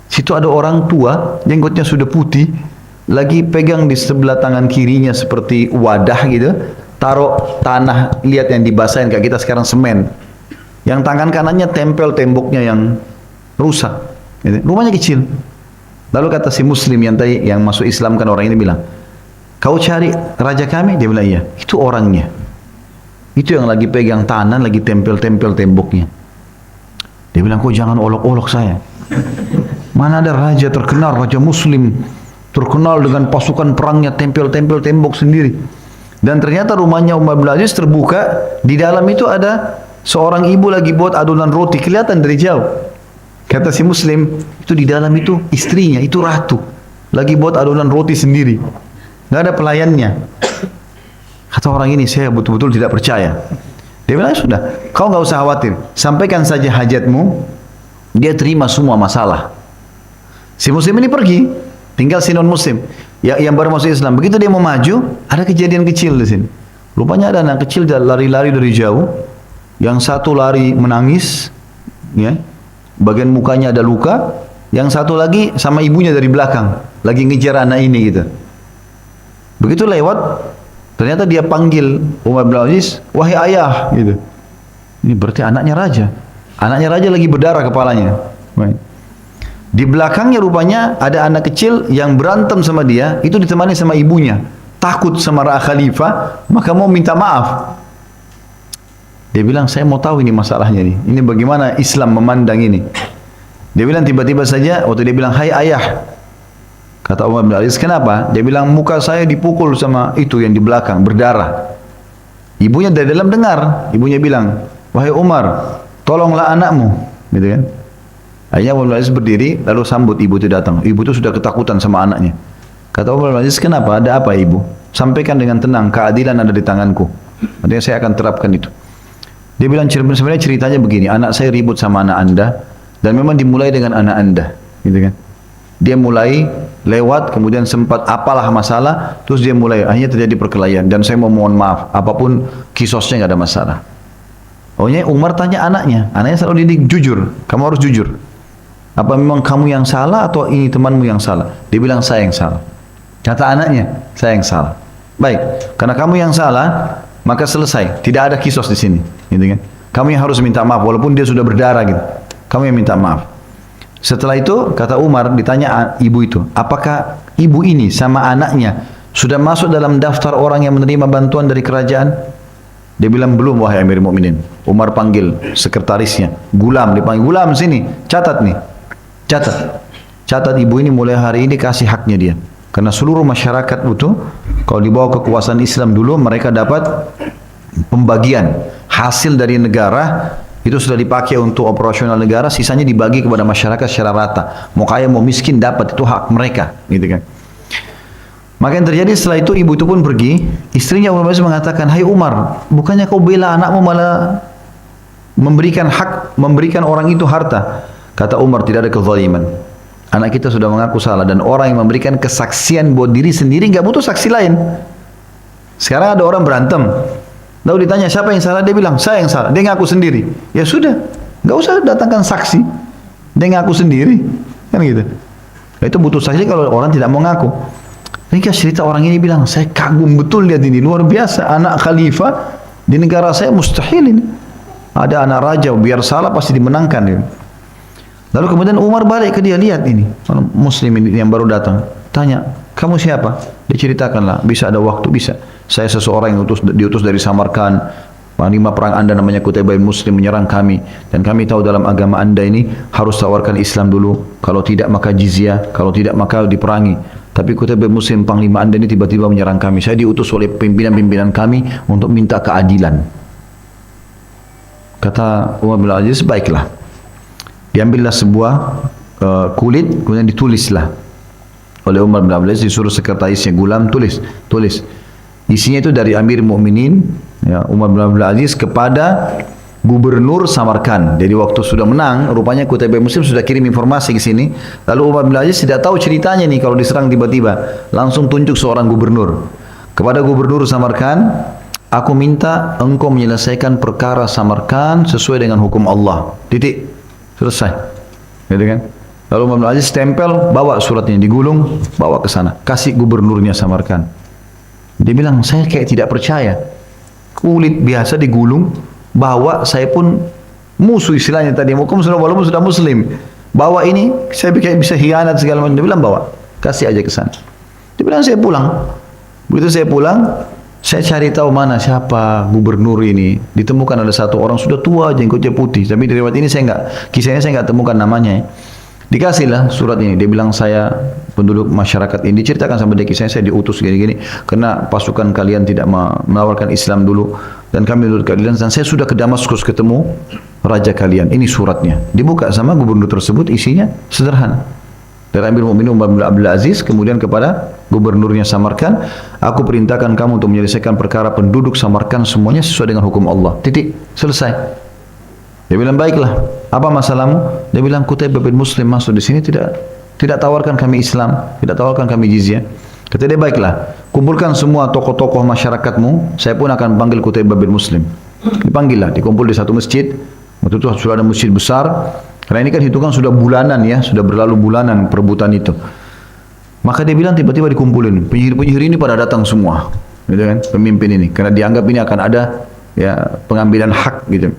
Situ ada orang tua, jenggotnya sudah putih, lagi pegang di sebelah tangan kirinya seperti wadah gitu, taruh tanah liat yang dibasahin kayak kita sekarang semen. Yang tangan kanannya tempel temboknya yang rusak. Rumahnya kecil. Lalu kata si Muslim yang tadi yang masuk Islam kan orang ini bilang, kau cari raja kami? Dia bilang iya. Itu orangnya. Itu yang lagi pegang tanah, lagi tempel-tempel temboknya. Dia bilang, kau jangan olok-olok saya. Mana ada raja terkenal, raja Muslim terkenal dengan pasukan perangnya, tempel-tempel tembok sendiri. Dan ternyata rumahnya Umar bin Aziz terbuka, di dalam itu ada seorang ibu lagi buat adonan roti, kelihatan dari jauh. Kata si Muslim, itu di dalam itu istrinya, itu ratu, lagi buat adonan roti sendiri, nggak ada pelayannya. Kata orang ini, saya betul-betul tidak percaya. Dia bilang, sudah, kau nggak usah khawatir, sampaikan saja hajatmu, dia terima semua masalah. Si Muslim ini pergi, tinggal si non-Muslim yang baru masuk Islam. Begitu dia mau maju, ada kejadian kecil di sini. Rupanya ada anak kecil lari-lari dari jauh, yang satu lari menangis, ya. Bagian mukanya ada luka, yang satu lagi sama ibunya dari belakang, lagi ngejar anak ini gitu. Begitu lewat, ternyata dia panggil Umar bin Aziz, wahai ayah, gitu. Ini berarti anaknya raja. Anaknya raja lagi berdarah kepalanya. Di belakangnya rupanya ada anak kecil yang berantem sama dia, itu ditemani sama ibunya. Takut sama khalifah, maka mau minta maaf. Dia bilang, saya mau tahu ini masalahnya nih. Ini bagaimana Islam memandang ini. Dia bilang tiba-tiba saja, waktu dia bilang, hai ayah. Kata Umar bin Aziz, kenapa? Dia bilang, muka saya dipukul sama itu yang di belakang, berdarah. Ibunya dari dalam dengar. Ibunya bilang, wahai Umar, tolonglah anakmu. Gitu kan. Akhirnya Umar bin Aziz berdiri, lalu sambut ibu itu datang. Ibu itu sudah ketakutan sama anaknya. Kata Umar bin Aziz, kenapa? Ada apa ibu? Sampaikan dengan tenang, keadilan ada di tanganku. Artinya saya akan terapkan itu. Dia bilang, sebenarnya ceritanya begini, anak saya ribut sama anak anda, dan memang dimulai dengan anak anda, gitu kan. Dia mulai lewat, kemudian sempat apalah masalah, terus dia mulai, akhirnya terjadi perkelahian, dan saya mau mohon maaf, apapun kisosnya nggak ada masalah. Pokoknya Umar tanya anaknya selalu didik, jujur, kamu harus jujur. Apa memang kamu yang salah atau ini temanmu yang salah? Dia bilang, saya yang salah. Kata anaknya, saya yang salah. Baik, karena kamu yang salah, maka selesai, tidak ada kisos di sini, gitu kan? Kamu yang harus minta maaf, walaupun dia sudah berdarah, gitu. Kamu yang minta maaf. Setelah itu, kata Umar, ditanya ibu itu, apakah ibu ini sama anaknya sudah masuk dalam daftar orang yang menerima bantuan dari kerajaan? Dia bilang, belum wahai Amir Mukminin. Umar panggil sekretarisnya, Gulam, dipanggil, Gulam sini, catat nih, catat ibu ini mulai hari ini kasih haknya dia. Karena seluruh masyarakat itu, kalau dibawa kekuasaan Islam dulu, mereka dapat pembagian hasil dari negara, itu sudah dipakai untuk operasional negara, sisanya dibagi kepada masyarakat secara rata. Mau kaya mau miskin dapat, itu hak mereka, gitu kan. Maka yang terjadi setelah itu, ibu itu pun pergi. Istrinya Umar mengatakan, hai Umar, bukannya kau bela anakmu malah memberikan hak, memberikan orang itu harta? Kata Umar, tidak ada kezaliman. Anak kita sudah mengaku salah, dan orang yang memberikan kesaksian buat diri sendiri nggak butuh saksi lain. Sekarang ada orang berantem, lalu ditanya siapa yang salah, dia bilang saya yang salah, dia ngaku sendiri. Ya sudah, nggak usah datangkan saksi, dia ngaku sendiri, kan gitu. Itu butuh saksi kalau orang tidak mau ngaku. Ini cerita orang ini bilang, saya kagum betul lihat ini, luar biasa, anak khalifah di negara saya mustahil ini. Ada anak raja, biar salah pasti dimenangkan ini. Lalu kemudian Umar balik ke dia, lihat ini, orang muslim ini yang baru datang. Tanya, kamu siapa? Diceritakanlah, bisa ada waktu, bisa. Saya seseorang yang diutus dari Samarkand, panglima perang anda namanya Qutaibah bin Muslim menyerang kami. Dan kami tahu dalam agama anda ini harus tawarkan Islam dulu. Kalau tidak maka jizyah, kalau tidak maka diperangi. Tapi Qutaibah bin Muslim panglima anda ini tiba-tiba menyerang kami. Saya diutus oleh pimpinan-pimpinan kami untuk minta keadilan. Kata Umar bin Aziz, baiklah. Diambillah sebuah kulit, kemudian ditulislah oleh Umar bin Abdul Aziz, disuruh sekretarisnya Gulam tulis. Isinya itu dari Amir Mukminin ya, Umar bin Abdul Aziz kepada Gubernur Samarkand. Jadi waktu sudah menang, rupanya Qutaibah Muslim sudah kirim informasi ke sini. Lalu Umar bin Abdul Aziz tidak tahu ceritanya nih kalau diserang tiba-tiba. Langsung tunjuk seorang gubernur. Kepada Gubernur Samarkand, aku minta engkau menyelesaikan perkara Samarkand sesuai dengan hukum Allah. Titik. Selesai. Gitu kan? Lalu Umar bin Aziz stempel, bawa suratnya, digulung, bawa ke sana. Kasih gubernurnya Samarkand. Dia bilang, saya kayak tidak percaya. Kulit biasa digulung, bawa, saya pun musuh istilahnya tadi. Walaupun sudah muslim. Bawa ini, saya kayak bisa hianat segala macam. Dia bilang, bawa. Kasih aja ke sana. Dia bilang, saya pulang. Begitu saya pulang, saya cari tahu mana siapa gubernur ini. Ditemukan ada satu orang sudah tua, jenggotnya putih. Tapi di riwayat ini kisahnya saya enggak temukan namanya. Dikasihlah surat ini. Dia bilang, saya penduduk masyarakat ini. Diceritakan sama dia kisahnya, saya diutus gini-gini karena pasukan kalian tidak menawarkan Islam dulu dan kami menurut keadilan, dan saya sudah ke Damaskus ketemu raja kalian. Ini suratnya. Dibuka sama gubernur tersebut, isinya sederhana. Dari Amir Mukminin Umar bin Abdul Aziz kemudian kepada gubernurnya Samarkand, aku perintahkan kamu untuk menyelesaikan perkara penduduk Samarkand semuanya sesuai dengan hukum Allah. Titik. Selesai. Dia bilang, baiklah. Apa masalahmu? Dia bilang, Qutaibah bin Muslim masuk di sini tidak tawarkan kami Islam, tidak tawarkan kami jizyah. Kata dia, baiklah. Kumpulkan semua tokoh-tokoh masyarakatmu, saya pun akan panggil Qutaibah bin Muslim. Dipanggillah, dikumpul di satu masjid. Waktu itu sudah ada masjid besar. Karena ini kan hitungan sudah bulanan ya, sudah berlalu bulanan perebutan itu. Maka dia bilang tiba-tiba dikumpulin, penyihir-penyihir ini pada datang semua, gitu kan, pemimpin ini, karena dianggap ini akan ada ya pengambilan hak gitu.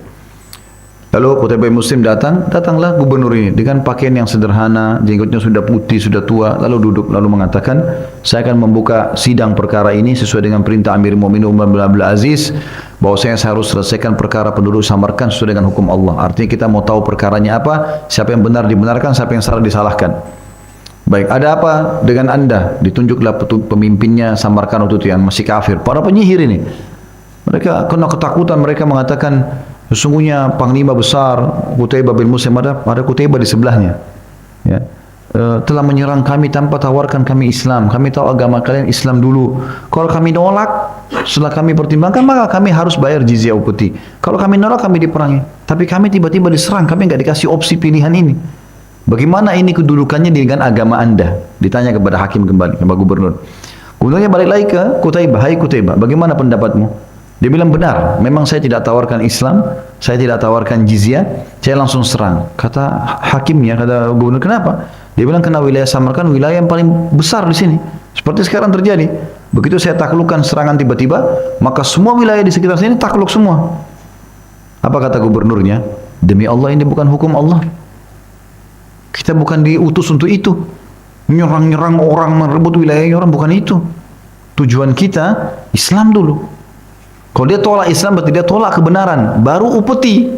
Lalu Qutaibah Muslim datanglah gubernur ini dengan pakaian yang sederhana, jenggotnya sudah putih, sudah tua, lalu duduk, lalu mengatakan, saya akan membuka sidang perkara ini sesuai dengan perintah Amir Mukminin Umar bin Abdul Aziz, bahwa saya harus selesaikan perkara penduduk Samarkand sesuai dengan hukum Allah. Artinya kita mau tahu perkaranya apa, siapa yang benar dibenarkan, siapa yang salah disalahkan. Baik, ada apa dengan anda? Ditunjuklah pemimpinnya Samarkand waktu itu yang masih kafir, para penyihir ini. Mereka kena ketakutan, mereka mengatakan, sesungguhnya panglima besar Qutaibah bin Muslim, ada Qutaibah di sebelahnya, ya, telah menyerang kami tanpa tawarkan kami Islam. Kami tahu agama kalian Islam dulu. Kalau kami nolak, setelah kami pertimbangkan, maka kami harus bayar jizyah upeti. Kalau kami nolak, kami diperangi. Tapi kami tiba-tiba diserang, kami nggak dikasih opsi pilihan ini. Bagaimana ini kedudukannya dengan agama anda? Ditanya kepada hakim kembali, kepada gubernur. Gubernurnya balik lagi ke Qutaibah. Hai Qutaibah, bagaimana pendapatmu? Dia bilang, benar, memang saya tidak tawarkan Islam, saya tidak tawarkan jizyah, saya langsung serang. Kata hakimnya, kata gubernur, kenapa? Dia bilang, karena wilayah Samarkand wilayah yang paling besar di sini. Seperti sekarang terjadi. Begitu saya taklukkan serangan tiba-tiba, maka semua wilayah di sekitar sini takluk semua. Apa kata gubernurnya? Demi Allah, ini bukan hukum Allah. Kita bukan diutus untuk itu. Nyerang-nyerang orang, merebut wilayah orang, bukan itu. Tujuan kita Islam dulu. Kalau dia tolak Islam, berarti dia tolak kebenaran. Baru upeti.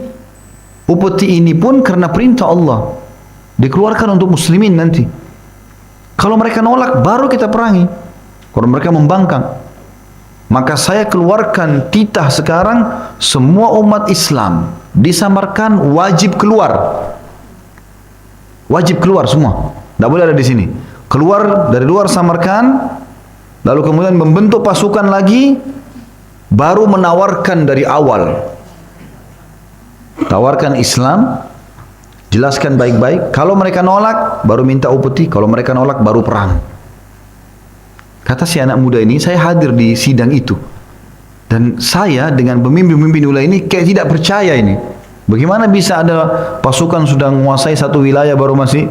Upeti ini pun karena perintah Allah. Dikeluarkan untuk muslimin nanti. Kalau mereka nolak, baru kita perangi. Kalau mereka membangkang. Maka saya keluarkan titah sekarang, semua umat Islam di Samarkand wajib keluar. Wajib keluar semua. Tidak boleh ada di sini. Keluar dari luar Samarkand, lalu kemudian membentuk pasukan lagi, baru menawarkan dari awal. Tawarkan Islam, jelaskan baik-baik. Kalau mereka nolak, baru minta upeti. Kalau mereka nolak, baru perang. Kata si anak muda ini, saya hadir di sidang itu. Dan saya dengan pemimpin-pemimpin wilayah ini kayak tidak percaya ini. Bagaimana bisa ada pasukan sudah menguasai satu wilayah baru masih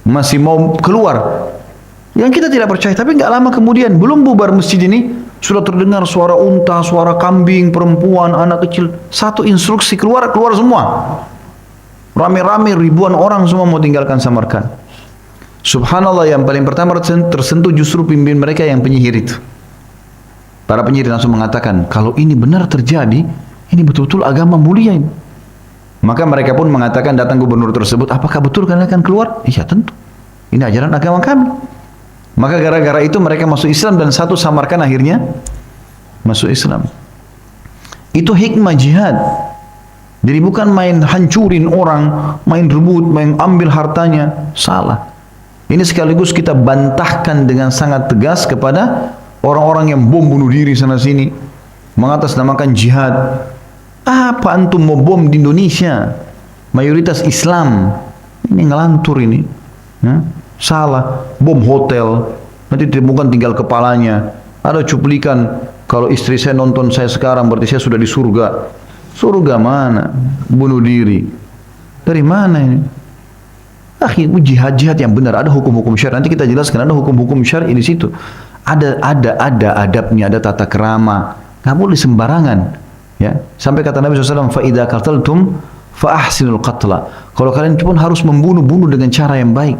masih mau keluar. Yang kita tidak percaya, tapi nggak lama kemudian, belum bubar masjid ini, sudah terdengar suara unta, suara kambing, perempuan, anak kecil. Satu instruksi keluar, keluar semua. Rame-rame ribuan orang semua mau tinggalkan Samarkand. Subhanallah, yang paling pertama tersentuh justru pimpin mereka yang penyihir itu. Para penyihir langsung mengatakan, kalau ini benar terjadi, ini betul-betul agama mulia ini. Maka mereka pun mengatakan, datang gubernur tersebut, apakah betul kalian akan keluar? Iya tentu. Ini ajaran agama kami. Maka gara-gara itu mereka masuk Islam dan satu Samarkand akhirnya masuk Islam. Itu hikmah jihad. Jadi bukan main hancurin orang, main rebut, main ambil hartanya. Salah. Ini sekaligus kita bantahkan dengan sangat tegas kepada orang-orang yang bom bunuh diri sana sini, mengatasnamakan jihad. Apa antum mau bom di Indonesia? Mayoritas Islam. Ini ngelantur ini. Ya? Salah, bom hotel, nanti ditemukan tinggal kepalanya. Ada cuplikan, kalau istri saya nonton saya sekarang berarti saya sudah di surga. Surga mana? Bunuh diri. Dari mana ini? Jihad-jihad yang benar, ada hukum-hukum syar'i. Nanti kita jelaskan, ada hukum-hukum syar'i di situ. Ada adabnya, ada tata kerama. Nggak boleh sembarangan. Ya, sampai kata Nabi SAW, "Fa'idha qataltum fa'ahsinul qatla." Kalau kalian pun harus membunuh dengan cara yang baik.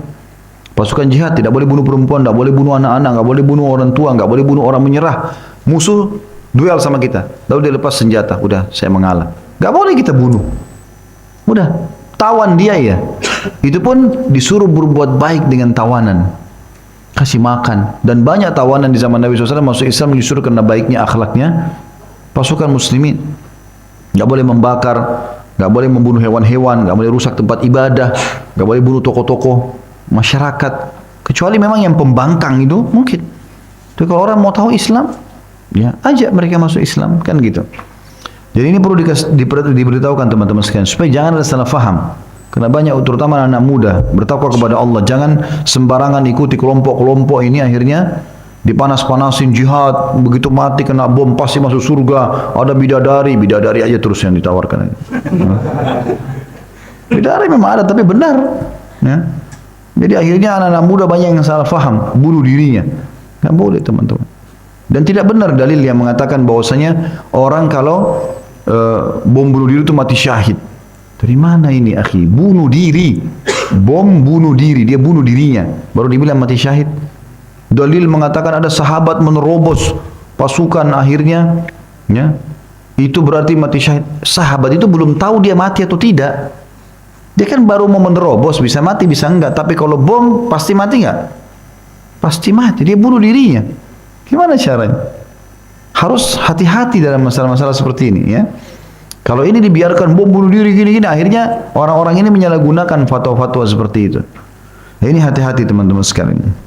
Pasukan jihad tidak boleh bunuh perempuan, tidak boleh bunuh anak-anak, tidak boleh bunuh orang tua, tidak boleh bunuh orang menyerah. Musuh duel sama kita, lalu dia lepas senjata, udah saya mengalah. Tidak boleh kita bunuh. Udah, tawan dia ya. Itu pun disuruh berbuat baik dengan tawanan. Kasih makan. Dan banyak tawanan di zaman Nabi SAW masuk Islam justru karena baiknya akhlaknya pasukan muslimin. Tidak boleh membakar, tidak boleh membunuh hewan-hewan, tidak boleh rusak tempat ibadah, tidak boleh bunuh tokoh-tokoh masyarakat, kecuali memang yang pembangkang itu mungkin. Tapi kalau orang mau tahu Islam, ya ajak mereka masuk Islam, kan gitu. Jadi ini perlu diberitahukan teman-teman sekalian supaya jangan ada salah faham. Karena banyak terutama anak muda bertakwa kepada Allah, jangan sembarangan ikuti kelompok-kelompok ini, akhirnya dipanas-panasin jihad, begitu mati kena bom pasti masuk surga, ada bidadari aja terus yang ditawarkan. Bidadari memang ada tapi benar, ya. Jadi akhirnya anak-anak muda banyak yang salah faham, bunuh dirinya. Tidak boleh teman-teman. Dan tidak benar dalil yang mengatakan bahwasanya orang kalau bom bunuh diri itu mati syahid. Dari mana ini akhi? Bunuh diri. Bom bunuh diri, dia bunuh dirinya. Baru dibilang mati syahid. Dalil mengatakan ada sahabat menerobos pasukan akhirnya, ya, itu berarti mati syahid. Sahabat itu belum tahu dia mati atau tidak. Dia kan baru mau menerobos, bisa mati, bisa enggak. Tapi kalau bom, pasti mati enggak? Pasti mati, dia bunuh dirinya. Gimana caranya? Harus hati-hati dalam masalah-masalah seperti ini, ya. Kalau ini dibiarkan bom bunuh diri gini-gini, akhirnya orang-orang ini menyalahgunakan fatwa-fatwa seperti itu. Ini hati-hati teman-teman sekalian.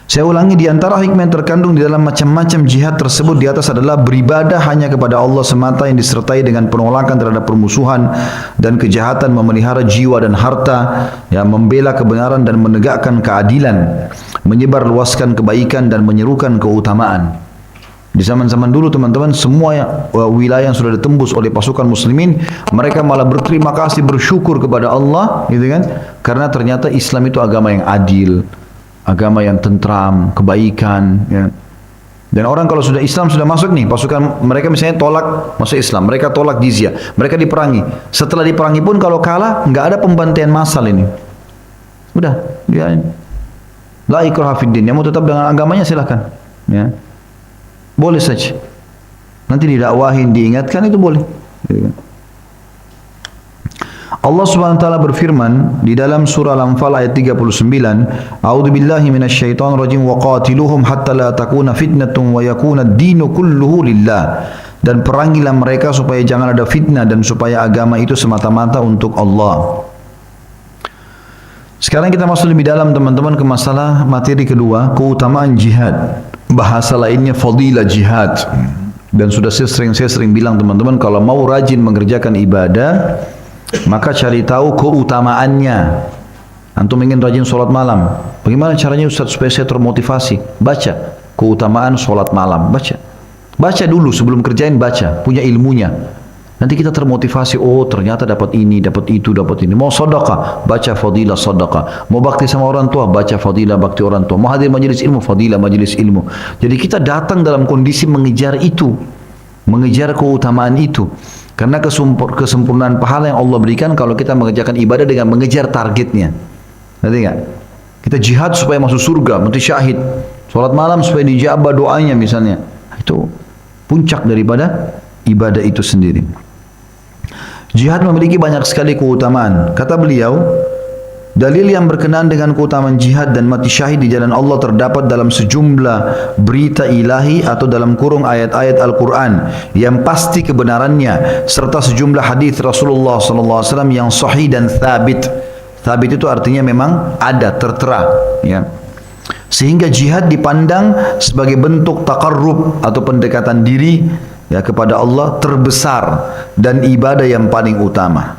Saya ulangi, di antara hikmah yang terkandung di dalam macam-macam jihad tersebut di atas adalah beribadah hanya kepada Allah semata yang disertai dengan penolakan terhadap permusuhan dan kejahatan, memelihara jiwa dan harta, ya, membela kebenaran dan menegakkan keadilan, menyebar luaskan kebaikan dan menyerukan keutamaan. Di zaman-zaman dulu teman-teman, semua wilayah yang sudah ditembus oleh pasukan muslimin, mereka malah berterima kasih, bersyukur kepada Allah, gitu kan? Karena ternyata Islam itu agama yang adil, agama yang tentram, kebaikan, ya. Dan orang kalau sudah Islam sudah masuk nih, pasukan mereka misalnya tolak masuk Islam, mereka tolak jizyah, mereka diperangi. Setelah diperangi pun kalau kalah, nggak ada pembantaian massal ini. Udah, dia la ikraha fid din, yang mau tetap dengan agamanya silakan, ya. Boleh saja. Nanti didakwahin, diingatkan, itu boleh. Allah Subhanahu wa taala berfirman di dalam surah Al-Anfal ayat 39, A'udzu billahi minasyaitonir rajim wa qatiluhum hatta la takuna fitnatun wa yakuna ad-dinu kulluhu lillah. Dan perangilah mereka supaya jangan ada fitnah dan supaya agama itu semata-mata untuk Allah. Sekarang kita masuk lebih dalam teman-teman ke masalah materi kedua, keutamaan jihad. Bahasa lainnya fadilah jihad. Dan sudah saya sering bilang teman-teman, kalau mau rajin mengerjakan ibadah, maka cari tahu keutamaannya. Antum ingin rajin sholat malam, bagaimana caranya Ustaz supaya saya termotivasi? Baca keutamaan sholat malam, baca dulu sebelum kerjain, baca, punya ilmunya. Nanti kita termotivasi, oh ternyata dapat ini, dapat itu, dapat ini. Mau sedekah, baca fadilah sedekah. Mau bakti sama orang tua, baca fadilah bakti orang tua. Mau hadir majelis ilmu, fadilah majelis ilmu. Jadi kita datang dalam kondisi mengejar itu, mengejar keutamaan itu. Karena kesempurnaan pahala yang Allah berikan kalau kita mengerjakan ibadah dengan mengejar targetnya. Ngerti nggak? Kita jihad supaya masuk surga, mati syahid. Salat malam supaya dijabah doanya misalnya. Itu puncak daripada ibadah itu sendiri. Jihad memiliki banyak sekali keutamaan. Kata beliau, dalil yang berkenaan dengan keutamaan jihad dan mati syahid di jalan Allah terdapat dalam sejumlah berita ilahi atau dalam kurung ayat-ayat Al-Quran yang pasti kebenarannya serta sejumlah hadis Rasulullah SAW yang sahih dan thabit. Thabit itu artinya memang ada, tertera, ya. Sehingga jihad dipandang sebagai bentuk taqarrub atau pendekatan diri ya kepada Allah terbesar dan ibadah yang paling utama.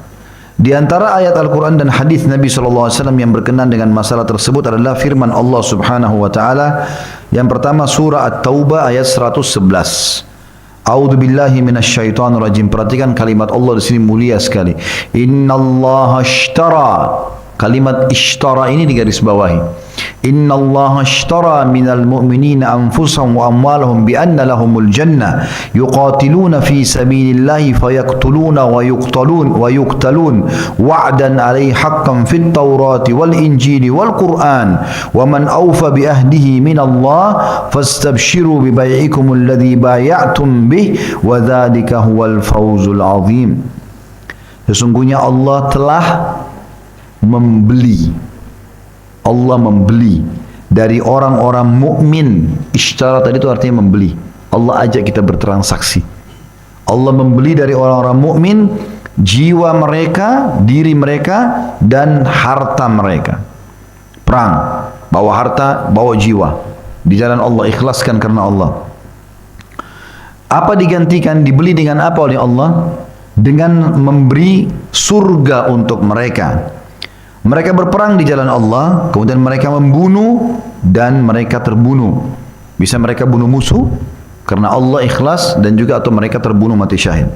Di antara ayat Al-Quran dan hadis Nabi SAW yang berkenaan dengan masalah tersebut adalah firman Allah Subhanahu wa taala. Yang pertama surah At-Taubah ayat 111. A'udzu billahi minasyaitonir rajim. Perhatikan kalimat Allah di sini mulia sekali. Innallaha ashtara. Kalimat ishtara ini digaris bawahi. Innallaha ashtara minal mu'minina anfusahum wa amwalahum bi anna lahumul jannah yuqatiluna fi sabilillahi fayaktuluna wa yuqtalun wa'dan alaihi haqqan fit tawrati wal injili wal qur'an wa man awfa bi ahdihi minallah fastabshiru bi bai'ikum alladhi bay'atum bih wa dzalika huwal fawzul azim. Sesungguhnya Allah telah membeli, Allah membeli dari orang-orang mukmin. Ishtara tadi itu artinya membeli. Allah ajak kita bertransaksi. Allah membeli dari orang-orang mukmin jiwa mereka, diri mereka dan harta mereka. Perang, bawa harta, bawa jiwa di jalan Allah, ikhlaskan karena Allah. Apa digantikan, dibeli dengan apa oleh Allah? Dengan memberi surga untuk mereka. Mereka berperang di jalan Allah, kemudian mereka membunuh dan mereka terbunuh. Bisa mereka bunuh musuh karena Allah ikhlas dan juga atau mereka terbunuh mati syahid.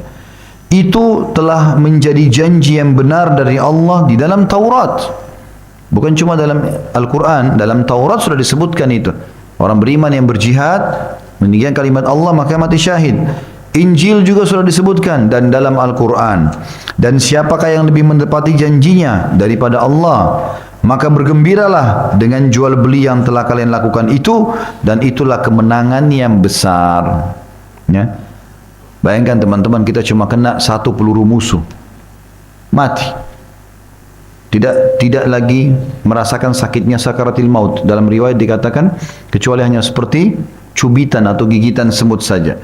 Itu telah menjadi janji yang benar dari Allah di dalam Taurat. Bukan cuma dalam Al-Quran, dalam Taurat sudah disebutkan itu. Orang beriman yang berjihad, meninggikan kalimat Allah maka mati syahid. Injil juga sudah disebutkan dan dalam Al-Quran. Dan siapakah yang lebih mendapati janjinya daripada Allah? Maka bergembiralah dengan jual beli yang telah kalian lakukan itu, dan itulah kemenangan yang besar. Ya. Bayangkan teman-teman, kita cuma kena satu peluru musuh, mati. Tidak lagi merasakan sakitnya sakaratil maut. Dalam riwayat dikatakan kecuali hanya seperti cubitan atau gigitan semut saja.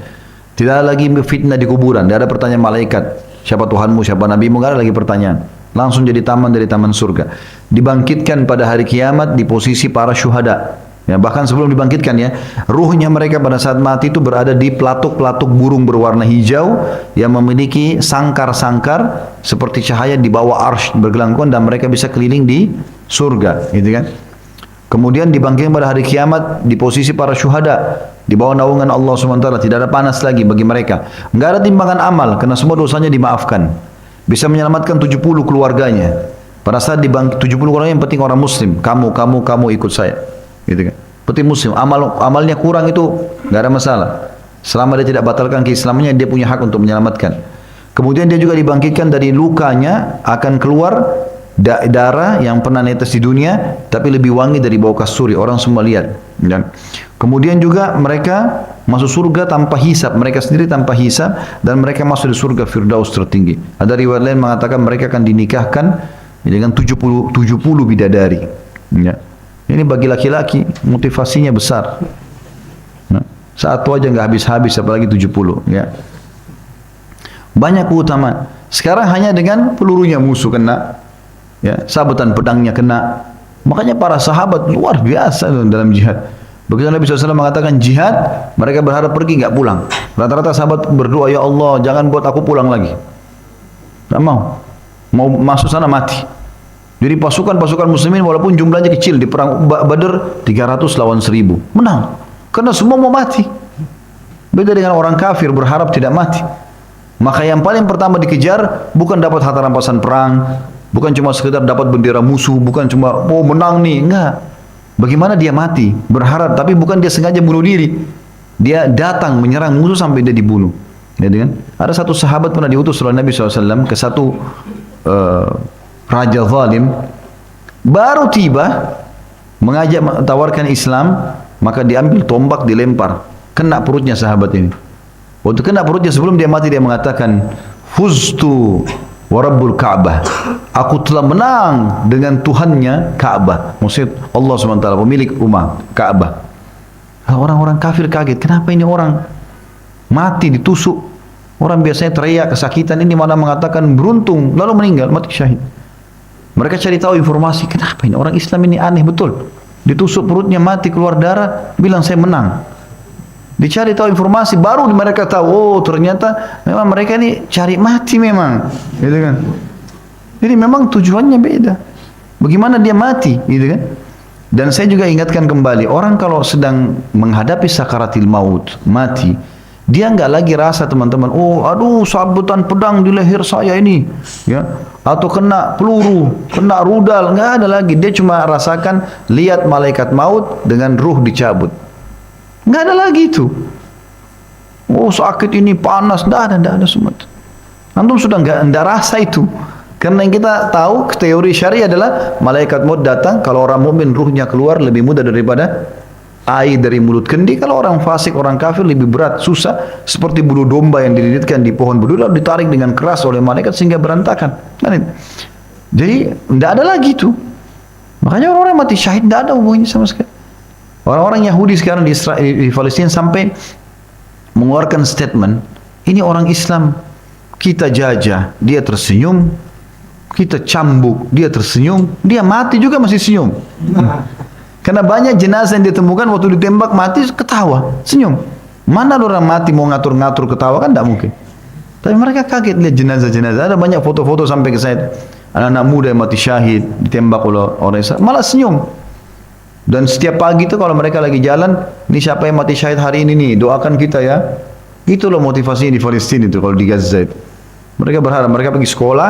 Tidak lagi fitnah di kuburan, tidak ada pertanyaan malaikat, siapa Tuhanmu, siapa Nabimu, tidak ada lagi pertanyaan. Langsung jadi taman dari taman surga. Dibangkitkan pada hari kiamat di posisi para syuhada. Ya, bahkan sebelum dibangkitkan ya, ruhnya mereka pada saat mati itu berada di pelatuk-pelatuk burung berwarna hijau yang memiliki sangkar-sangkar seperti cahaya di bawah arsy bergelangkungan, dan mereka bisa keliling di surga, gitu kan? Kemudian dibangkitkan pada hari kiamat di posisi para syuhada di bawah naungan Allah SWT. Tidak ada panas lagi bagi mereka. Enggak ada timbangan amal karena semua dosanya dimaafkan. Bisa menyelamatkan 70 keluarganya. Pada saat dibangkit 70 orang yang penting orang muslim. Kamu ikut saya. Gitu kan. Penting muslim. Amalnya kurang itu enggak ada masalah. Selama dia tidak batalkan keislamannya, dia punya hak untuk menyelamatkan. Kemudian dia juga dibangkitkan dari lukanya, akan keluar darah yang pernah netes di dunia, tapi lebih wangi dari bau kasturi. Orang semua lihat. Dan kemudian juga mereka masuk surga tanpa hisab, mereka sendiri tanpa hisab, dan mereka masuk di surga Firdaus tertinggi. Ada riwayat lain mengatakan mereka akan dinikahkan dengan 70 bidadari. Ya. Ini bagi laki-laki motivasinya besar. Nah, satu aja nggak habis-habis, apalagi 70. Ya. Banyak keutamaan. Sekarang hanya dengan pelurunya musuh kena. Ya, sabetan pedangnya kena. Makanya para sahabat luar biasa dalam jihad. Begitu Nabi SAW mengatakan jihad, mereka berharap pergi nggak pulang. Rata-rata sahabat berdoa, ya Allah jangan buat aku pulang lagi. Nggak mau masuk sana mati. Jadi pasukan muslimin walaupun jumlahnya kecil di perang Badar 300 lawan 1000 menang. Karena semua mau mati. Beda dengan orang kafir berharap tidak mati. Maka yang paling pertama dikejar bukan dapat harta rampasan perang, bukan cuma sekedar dapat bendera musuh, bukan cuma oh menang nih, enggak. Bagaimana dia mati, berharap, tapi bukan dia sengaja bunuh diri. Dia datang menyerang musuh sampai dia dibunuh. Ya, kan? Ada satu sahabat pernah diutus oleh Nabi SAW ke satu raja zalim, baru tiba mengajak tawarkan Islam, maka diambil tombak dilempar, kena perutnya sahabat ini. Waktu kena perutnya sebelum dia mati dia mengatakan, "Fuztu wa Rabbul Ka'bah." Aku telah menang dengan Tuhannya Ka'bah. Maksud Allah SWT, pemilik rumah Ka'bah. Orang-orang kafir kaget, kenapa ini orang mati ditusuk? Orang biasanya teriak kesakitan, ini malah mengatakan beruntung, lalu meninggal, mati syahid. Mereka cari tahu informasi, kenapa ini orang Islam ini aneh betul. Ditusuk perutnya mati keluar darah, bilang saya menang. Dicari tahu informasi, baru mereka tahu, oh ternyata memang mereka ini cari mati memang, gitu kan. Jadi memang tujuannya beda. Bagaimana dia mati, gitu kan. Dan saya juga ingatkan kembali, orang kalau sedang menghadapi sakaratil maut, mati, dia nggak lagi rasa teman-teman, oh aduh sabetan pedang di leher saya ini, ya, atau kena peluru, kena rudal, nggak ada lagi. Dia cuma rasakan lihat malaikat maut dengan ruh dicabut. Nggak ada lagi itu. Oh sakit ini panas, nggak ada semua itu. Antum sudah nggak rasa itu. Karena yang kita tahu teori syariah adalah malaikat maut datang, kalau orang mukmin ruhnya keluar lebih mudah daripada air dari mulut kendi. Kalau orang fasik, orang kafir lebih berat, susah, seperti bulu domba yang dililitkan di pohon berduri lalu ditarik dengan keras oleh malaikat sehingga berantakan. Jadi tidak ada lagi itu. Makanya orang-orang mati syahid tidak ada hubungannya sama sekali. Orang-orang Yahudi sekarang di Israel, di Palestina sampai mengeluarkan statement, ini orang Islam kita jajah, dia tersenyum. Kita cambuk, dia tersenyum, dia mati juga masih senyum. Karena banyak jenazah yang ditemukan waktu ditembak mati ketawa, senyum. Mana orang mati mau ngatur-ngatur ketawa kan tidak mungkin. Tapi mereka kaget lihat jenazah-jenazah. Ada banyak foto-foto sampai ke saya, anak-anak muda yang mati syahid ditembak oleh orang Islam, malah senyum. Dan setiap pagi itu kalau mereka lagi jalan, ini siapa yang mati syahid hari ini nih, doakan kita ya. Itulah motivasinya di Palestina itu kalau di Gaza itu. Mereka berharap mereka pergi sekolah,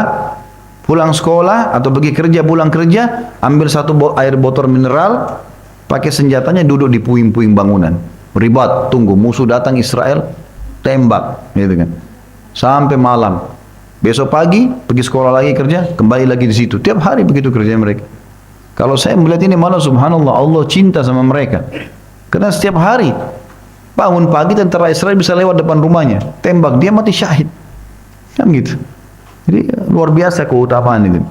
pulang sekolah atau pergi kerja, pulang kerja, ambil satu air botol mineral, pakai senjatanya duduk di puing-puing bangunan, ribat, tunggu musuh datang Israel, tembak, gitu kan, sampai malam. Besok pagi pergi sekolah lagi kerja, kembali lagi di situ. Tiap hari begitu kerja mereka. Kalau saya melihat ini malah subhanallah, Allah cinta sama mereka. Karena setiap hari bangun pagi tentara Israel bisa lewat depan rumahnya, tembak, dia mati syahid, kan gitu. Jadi luar biasa keutamaan itu.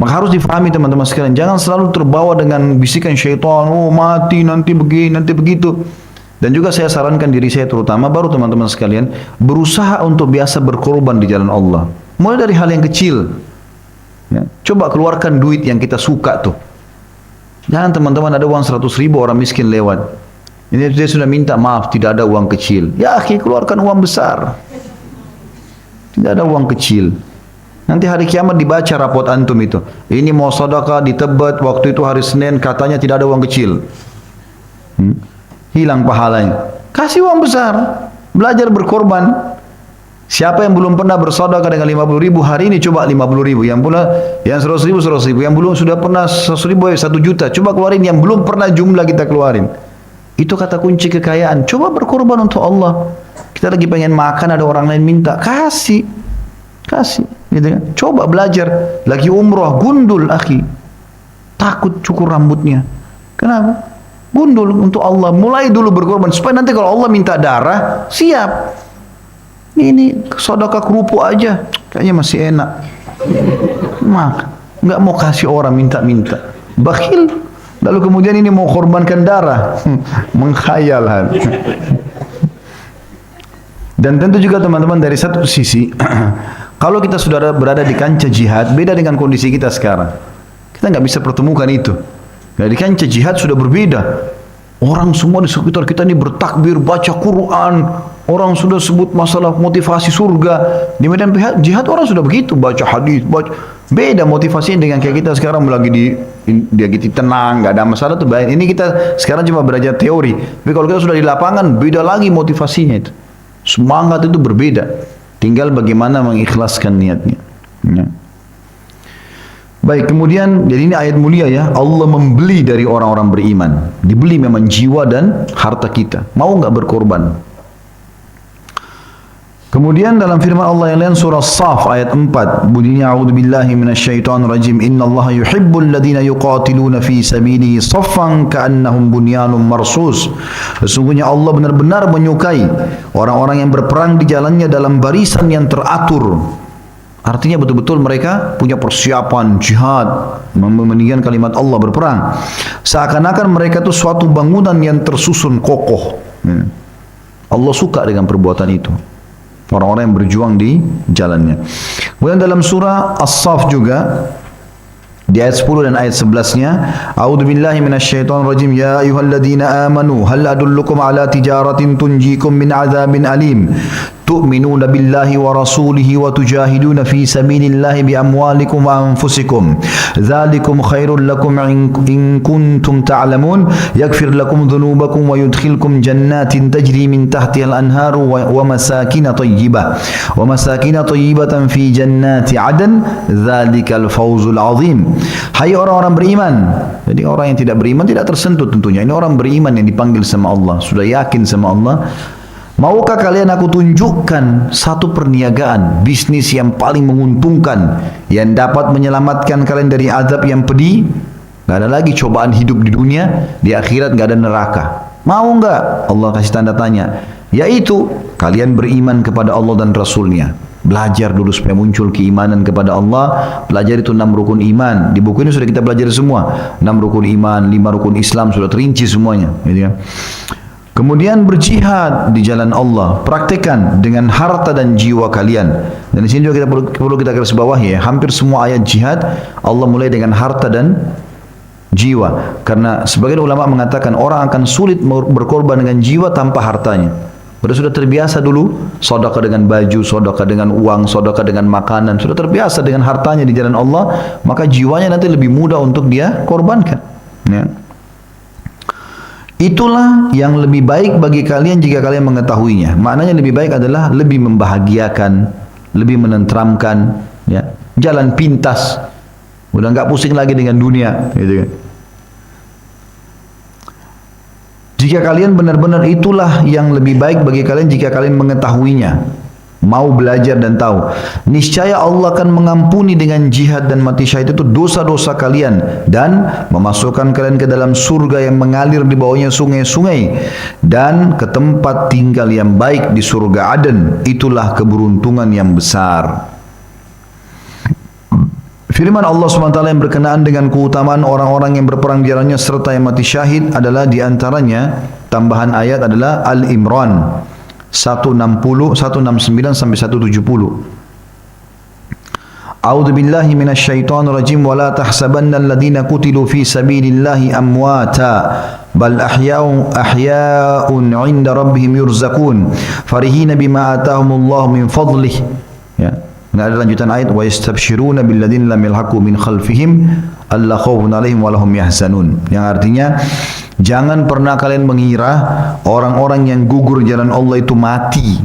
Maka harus difahami teman-teman sekalian, jangan selalu terbawa dengan bisikan syaitan, oh mati nanti begini, nanti begitu. Dan juga saya sarankan diri saya terutama, baru teman-teman sekalian, berusaha untuk biasa berkorban di jalan Allah. Mulai dari hal yang kecil. Ya, coba keluarkan duit yang kita suka tuh. Jangan teman-teman ada uang 100 ribu orang miskin lewat. Ini dia sudah minta maaf, tidak ada uang kecil. Ya akhi, keluarkan uang besar. Tidak ada uang kecil. Nanti hari kiamat dibaca rapot antum itu. Ini mau sedekah di Tebet waktu itu hari Senin katanya tidak ada uang kecil. Hilang pahalanya. Kasih uang besar. Belajar berkorban. Siapa yang belum pernah bersedekah dengan 50 ribu hari ini coba 50 ribu. Yang pula yang 100 ribu 100 ribu. Yang belum sudah pernah 100 ribu 1 juta. Coba keluarin yang belum pernah jumlah kita keluarin. Itu kata kunci kekayaan. Coba berkorban untuk Allah. Kita lagi pengen makan ada orang lain minta, kasih, gitu kan? Coba belajar, lagi umroh, gundul akhi, takut cukur rambutnya, kenapa? Gundul untuk Allah, mulai dulu berkorban supaya nanti kalau Allah minta darah, siap. Ini sedekah kerupuk aja, kayaknya masih enak, mak, nggak mau kasih orang minta-minta, bakhil. Lalu kemudian ini mau korbankan darah, menghayal. Dan tentu juga teman-teman dari satu sisi, kalau kita sudah berada di kancah jihad, beda dengan kondisi kita sekarang. Kita nggak bisa pertemukan itu. Nah, di kancah jihad sudah berbeda. Orang semua di sekitar kita ini bertakbir, baca Quran. Orang sudah sebut masalah motivasi surga. Di medan jihad orang sudah begitu, baca hadis, baca. Beda motivasinya dengan kayak kita sekarang lagi dia gitu tenang, nggak ada masalah tuh. Ini kita sekarang cuma belajar teori. Tapi kalau kita sudah di lapangan, beda lagi motivasinya itu. Semangat itu berbeda. Tinggal bagaimana mengikhlaskan niatnya. Ya. Baik, kemudian jadi ini ayat mulia ya. Allah membeli dari orang-orang beriman. Dibeli memang jiwa dan harta kita. Mau nggak berkorban? Kemudian dalam firman Allah yang lain surah As-Saff ayat 4 bunyinya a'udzubillahi minasyaitonir rajim innallaha yuhibbul ladzina yuqatiluna fi sabilihi saffan ka'annahum bunyanun marsus. Sesungguhnya Allah benar-benar menyukai orang-orang yang berperang di jalannya dalam barisan yang teratur. Artinya betul-betul mereka punya persiapan jihad, meninggikan kalimat Allah berperang. Seakan-akan mereka itu suatu bangunan yang tersusun kokoh. Allah suka dengan perbuatan itu. Orang-orang yang berjuang di jalannya. Kemudian dalam surah As-Saff juga di ayat 10 dan ayat 11-nya, A'udzubillahi minasyaitonir rajim, ya ayyuhalladzina amanu hal adullukum ala tijaratin tunjikum min adzabin alim tu'minuna billahi wa rasulihi wa tujahiduna fi sabilillahi bi amwalikum wa anfusikum dzalikum khairul lakum in kuntum ta'lamun yaghfir lakum dhunubakum wa yudkhilkum jannatin tajri min tahtiha al-anharu wa masakin tayyibatan fi jannati 'adn dzalikal fawzul 'azim. Hai orang-orang beriman. Jadi orang yang tidak beriman tidak tersentuh tentunya. Ini orang beriman yang dipanggil sama Allah, sudah yakin sama Allah. Maukah kalian aku tunjukkan satu perniagaan, bisnis yang paling menguntungkan, yang dapat menyelamatkan kalian dari azab yang pedih? Gak ada lagi cobaan hidup di dunia, di akhirat gak ada neraka. Mau enggak? Allah kasih tanda tanya. Yaitu, kalian beriman kepada Allah dan Rasulnya. Belajar dulu supaya muncul keimanan kepada Allah. Belajar itu 6 rukun iman. Di buku ini sudah kita belajar semua. 6 rukun iman, 5 rukun Islam, sudah terinci semuanya. Gitu ya. Kemudian berjihad di jalan Allah, praktekkan dengan harta dan jiwa kalian. Dan di sini juga kita perlu kita garis bawahi ya, hampir semua ayat jihad Allah mulai dengan harta dan jiwa. Karena sebagian ulama mengatakan orang akan sulit berkorban dengan jiwa tanpa hartanya. Sudah terbiasa dulu sedekah dengan baju, sedekah dengan uang, sedekah dengan makanan, sudah terbiasa dengan hartanya di jalan Allah, maka jiwanya nanti lebih mudah untuk dia korbankan. Ya. Itulah yang lebih baik bagi kalian jika kalian mengetahuinya. Maknanya lebih baik adalah lebih membahagiakan, lebih menenteramkan, ya. Jalan pintas, udah nggak pusing lagi dengan dunia, gitu kan. Jika kalian benar-benar itulah yang lebih baik bagi kalian jika kalian mengetahuinya. Mau belajar dan tahu, niscaya Allah akan mengampuni dengan jihad dan mati syahid itu dosa-dosa kalian dan memasukkan kalian ke dalam surga yang mengalir di bawahnya sungai-sungai dan ke tempat tinggal yang baik di surga Aden. Itulah keberuntungan yang besar. Firman Allah SWT yang berkenaan dengan keutamaan orang-orang yang berperang di jalannya serta yang mati syahid adalah diantaranya tambahan ayat adalah Al-Imran 160, 169 sampai 170. A'udzu billahi minasyaitonir rajim wa la tahsabanna alladziina qutilu fi sabilillahi amwata bal ahya'un 'inda rabbihim yurzaqun farihina bima ataahumullahu min fadlih. Ya. Nah, ada lanjutan ayat wa yastabshiruna billadzina lam yalhaqu min khalfihim alla khaufun 'alaihim wa lahum yahzanun. Yang artinya jangan pernah kalian mengira orang-orang yang gugur jalan Allah itu mati.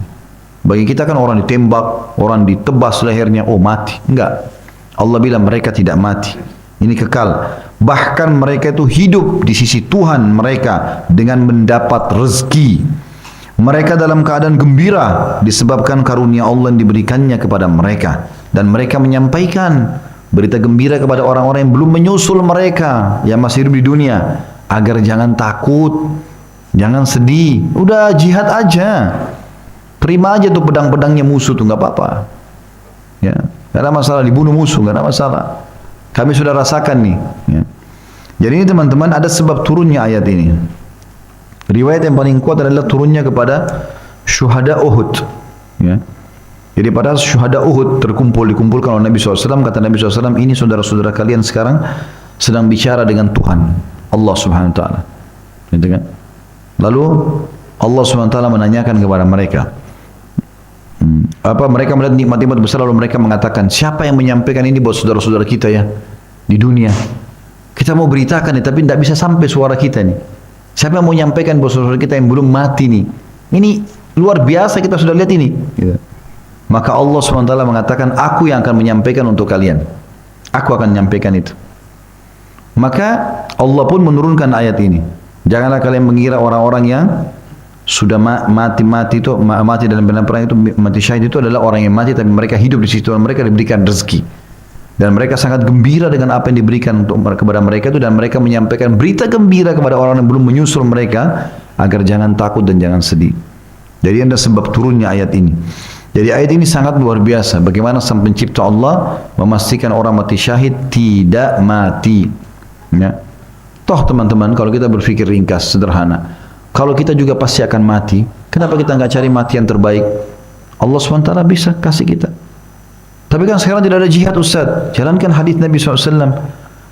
Bagi kita kan orang ditembak, orang ditebas lehernya, oh mati. Enggak. Allah bilang mereka tidak mati. Ini kekal. Bahkan mereka itu hidup di sisi Tuhan mereka dengan mendapat rezeki. Mereka dalam keadaan gembira disebabkan karunia Allah yang diberikannya kepada mereka. Dan mereka menyampaikan berita gembira kepada orang-orang yang belum menyusul mereka, yang masih hidup di dunia. Agar jangan takut, jangan sedih. Udah jihad aja. Terima aja tuh pedang-pedangnya musuh tuh, nggak apa-apa. Ya, nggak ada masalah dibunuh musuh, nggak ada masalah. Kami sudah rasakan nih. Ya. Jadi ini teman-teman ada sebab turunnya ayat ini. Riwayat yang paling kuat adalah turunnya kepada syuhada Uhud. Ya. Jadi pada syuhada Uhud dikumpulkan oleh Nabi SAW. Kata Nabi SAW, ini saudara-saudara kalian sekarang sedang bicara dengan Tuhan Allah Subhanahu Wa Taala. Gitu kan? Lalu Allah Subhanahu Wa Taala menanyakan kepada mereka, apa mereka melihat nikmat-nikmat besar, lalu mereka mengatakan, siapa yang menyampaikan ini buat saudara-saudara kita ya di dunia? Kita mau beritakan nih, tapi tidak bisa sampai suara kita nih. Siapa yang mau menyampaikan buat saudara kita yang belum mati nih? Ini luar biasa, kita sudah lihat ini. Gitu. Maka Allah SWT mengatakan, aku yang akan menyampaikan untuk kalian. Aku akan menyampaikan itu. Maka Allah pun menurunkan ayat ini. Janganlah kalian mengira orang-orang yang sudah mati dalam medan perang itu, mati syahid itu adalah orang yang mati tapi mereka hidup di situ dan mereka diberikan rezeki. Dan mereka sangat gembira dengan apa yang diberikan kepada mereka itu, dan mereka menyampaikan berita gembira kepada orang yang belum menyusul mereka agar jangan takut dan jangan sedih. Jadi ada sebab turunnya ayat ini. Jadi ayat ini sangat luar biasa. Bagaimana Sang Pencipta Allah memastikan orang mati syahid tidak mati. Ya. Toh teman-teman, kalau kita berpikir ringkas, sederhana, kalau kita juga pasti akan mati, kenapa kita nggak cari mati yang terbaik? Allah SWT bisa kasih kita. Tapi kan sekarang tidak ada jihad, Ustaz. Jalankan hadis Nabi SAW.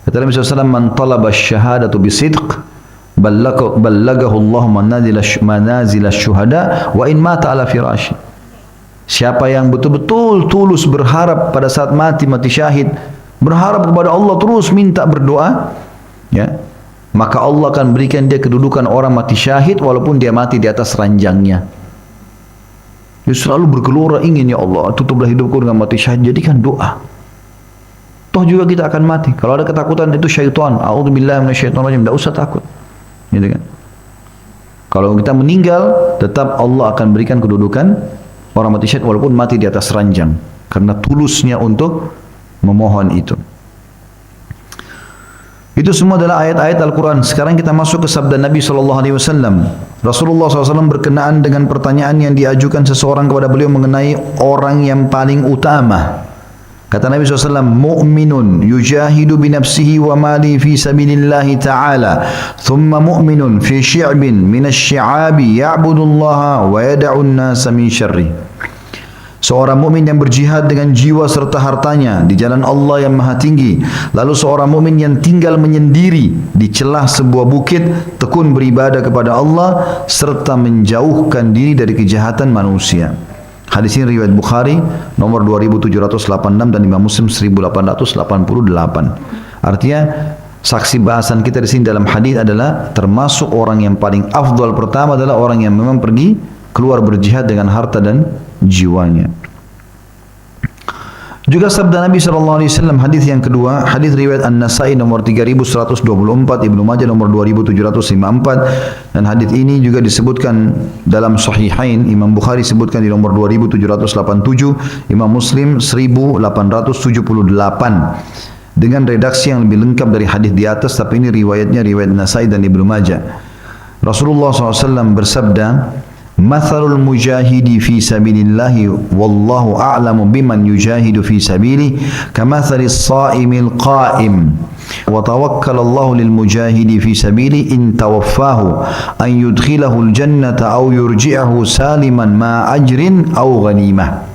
Kata Nabi SAW, man talaba syahadatu bisidq ballagahu Allah manazil syuhada wa in mata ala firashi. Siapa yang betul-betul tulus berharap pada saat mati syahid, berharap kepada Allah, terus minta berdoa, ya, maka Allah akan berikan dia kedudukan orang mati syahid walaupun dia mati di atas ranjangnya. Dia selalu bergelora ingin, ya Allah, tutuplah hidupku dengan mati syahid, jadikan doa. Toh juga kita akan mati. Kalau ada ketakutan itu syaitan. A'udzubillahi minasyaitonirrajim. Tidak usah takut. Gitu kan? Kalau kita meninggal, tetap Allah akan berikan kedudukan orang mati syahid walaupun mati di atas ranjang, karena tulusnya untuk memohon itu. Itu semua adalah ayat-ayat Al-Quran. Sekarang kita masuk ke sabda Nabi SAW. Rasulullah SAW berkenaan dengan pertanyaan yang diajukan seseorang kepada beliau mengenai orang yang paling utama. Kata Nabi SAW, mu'minun yujahidu binafsihi wa mali fi sabilillahi ta'ala, thumma mu'minun fi syi'bin minasyi'abi ya'budullaha wa yada'un nasa min syarri. Seorang mukmin yang berjihad dengan jiwa serta hartanya di jalan Allah yang Maha Tinggi. Lalu seorang mukmin yang tinggal menyendiri di celah sebuah bukit, tekun beribadah kepada Allah serta menjauhkan diri dari kejahatan manusia. Hadis ini riwayat Bukhari nomor 2786 dan Imam Muslim 1888. Artinya saksi bahasan kita di sini dalam hadis adalah termasuk orang yang paling afdal pertama adalah orang yang memang pergi keluar berjihad dengan harta dan jiwanya. Juga sabda Nabi SAW, hadis yang kedua, hadis riwayat An-Nasai nomor 3124, Ibnu Majah nomor 2754, dan hadis ini juga disebutkan dalam Sahihain. Imam Bukhari sebutkan di nomor 2787, Imam Muslim 1878 dengan redaksi yang lebih lengkap dari hadis di atas, tapi ini riwayatnya riwayat Nasai dan Ibnu Majah. Rasulullah SAW bersabda, Mathalul mujahidi fi sabilillahi wallahu a'lamu biman yujahidu fi sabilihi kamathalis sa'imil qa'im wa tawakkala Allahu lil mujahidi fi sabilihi in tawaffahu an yudkhilahu al-jannata aw yurji'ahu saliman ma ajrin aw ghanimah.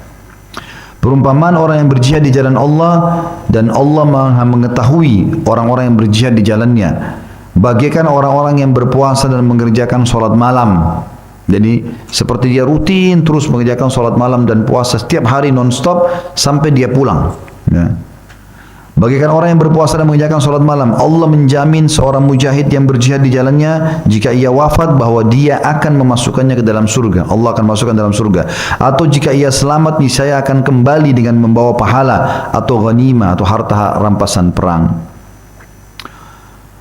Perumpamaan orang yang berjihad di jalan Allah dan Allah Maha mengetahui orang-orang yang berjihad di jalannya, bagaikan orang-orang yang berpuasa dan mengerjakan salat malam. Jadi seperti dia rutin terus mengerjakan salat malam dan puasa setiap hari non-stop sampai dia pulang. Ya. Bagaikan orang yang berpuasa dan mengerjakan salat malam, Allah menjamin seorang mujahid yang berjihad di jalannya, jika ia wafat bahwa dia akan memasukkannya ke dalam surga. Allah akan masukkan dalam surga. Atau jika ia selamat, niscaya akan kembali dengan membawa pahala atau ghanimah atau harta rampasan perang.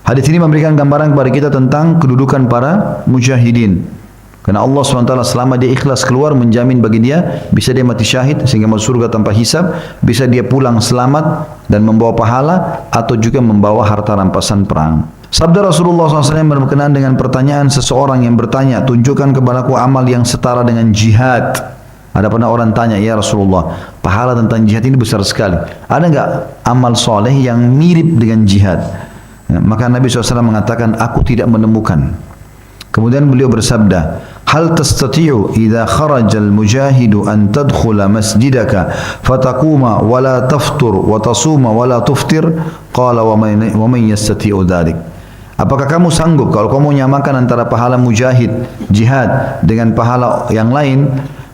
Hadis ini memberikan gambaran kepada kita tentang kedudukan para mujahidin. Karena Allah SWT selama dia ikhlas keluar menjamin bagi dia, bisa dia mati syahid sehingga masuk surga tanpa hisab, bisa dia pulang selamat dan membawa pahala, atau juga membawa harta rampasan perang. Sabda Rasulullah SAW berkenaan dengan pertanyaan seseorang yang bertanya, tunjukkan kepadaku amal yang setara dengan jihad. Ada pernah orang tanya, ya Rasulullah, pahala tentang jihad ini besar sekali. Ada enggak amal soleh yang mirip dengan jihad? Maka Nabi SAW mengatakan, aku tidak menemukan. Kemudian beliau bersabda, hal tastati'u idza kharaja al-mujahidu an tadkhula masjidaka fataquma wa la taftur wa tasuma wa la tuftir? Qala wa man yastati'u dzalik? Apakah kamu sanggup kalau kamu menyamakan antara pahala mujahid jihad dengan pahala yang lain,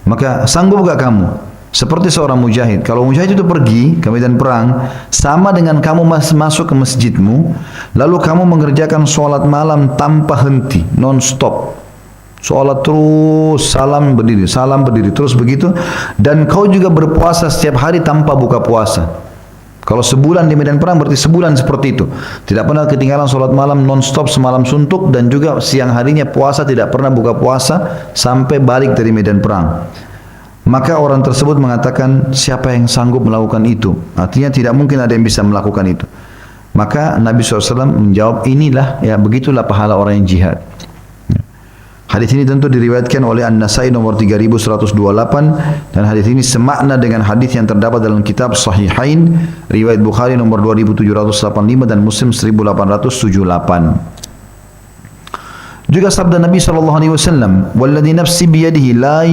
maka sanggup enggak kamu seperti seorang mujahid? Kalau mujahid itu pergi ke medan perang, sama dengan kamu masuk ke masjidmu, lalu kamu mengerjakan sholat malam tanpa henti, non-stop. sholat terus, salam berdiri, terus begitu. Dan kau juga berpuasa setiap hari tanpa buka puasa. Kalau sebulan di medan perang berarti sebulan seperti itu. Tidak pernah ketinggalan sholat malam non-stop semalam suntuk, dan juga siang harinya puasa, tidak pernah buka puasa sampai balik dari medan perang. Maka orang tersebut mengatakan, siapa yang sanggup melakukan itu? Artinya tidak mungkin ada yang bisa melakukan itu. Maka Nabi SAW menjawab, inilah, ya begitulah pahala orang yang jihad. Hadis ini tentu diriwayatkan oleh An-Nasai nomor 3128, dan hadis ini semakna dengan hadis yang terdapat dalam kitab Sahihain riwayat Bukhari nomor 2785 dan Muslim 1878. Juga sabda Nabi sallallahu alaihi wasallam, "Walladzi nafsi biyadihi la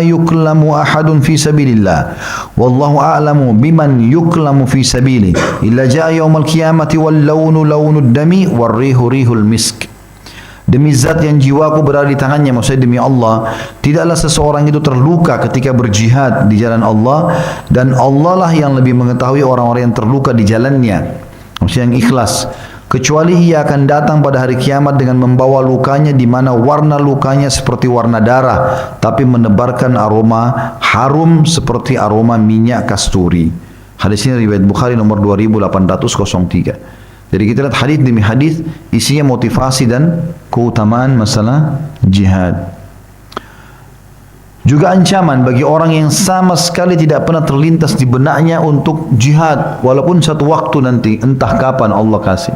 yuklamu ahadun fi sabilillah wallahu a'lamu biman yuklamu fi sabili illa jaa yaumal qiyamati wal launu launu dami war rihu rihul misk." Demi zat yang jiwaku berada di tangannya, maksudnya demi Allah, tidaklah seseorang itu terluka ketika berjihad di jalan Allah, dan Allah lah yang lebih mengetahui orang-orang yang terluka di jalannya, maksudnya yang ikhlas, kecuali ia akan datang pada hari kiamat dengan membawa lukanya, di mana warna lukanya seperti warna darah, tapi menebarkan aroma harum seperti aroma minyak kasturi. Hadis ini riwayat Bukhari nomor 2803. Jadi kita lihat hadis demi hadis, isinya motivasi dan keutamaan masalah jihad. Juga ancaman bagi orang yang sama sekali tidak pernah terlintas di benaknya untuk jihad, walaupun satu waktu nanti, entah kapan Allah kasih.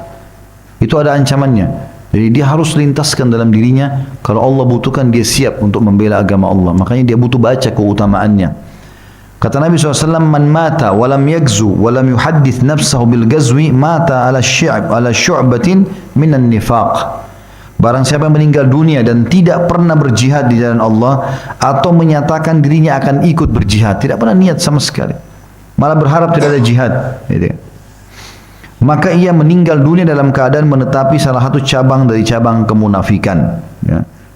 Itu ada ancamannya. Jadi dia harus lintaskan dalam dirinya, kalau Allah butuhkan dia siap untuk membela agama Allah. Makanya dia butuh baca keutamaannya. Kata Nabi SAW, "Man mata walam yagzu walam yuhaddith nafsahu bil gazwi mata ala syu'batin minan nifaq." Barang siapa yang meninggal dunia dan tidak pernah berjihad di jalan Allah, atau menyatakan dirinya akan ikut berjihad, tidak pernah niat sama sekali, malah berharap tidak ada jihad, maka ia meninggal dunia dalam keadaan menetapi salah satu cabang dari cabang kemunafikan.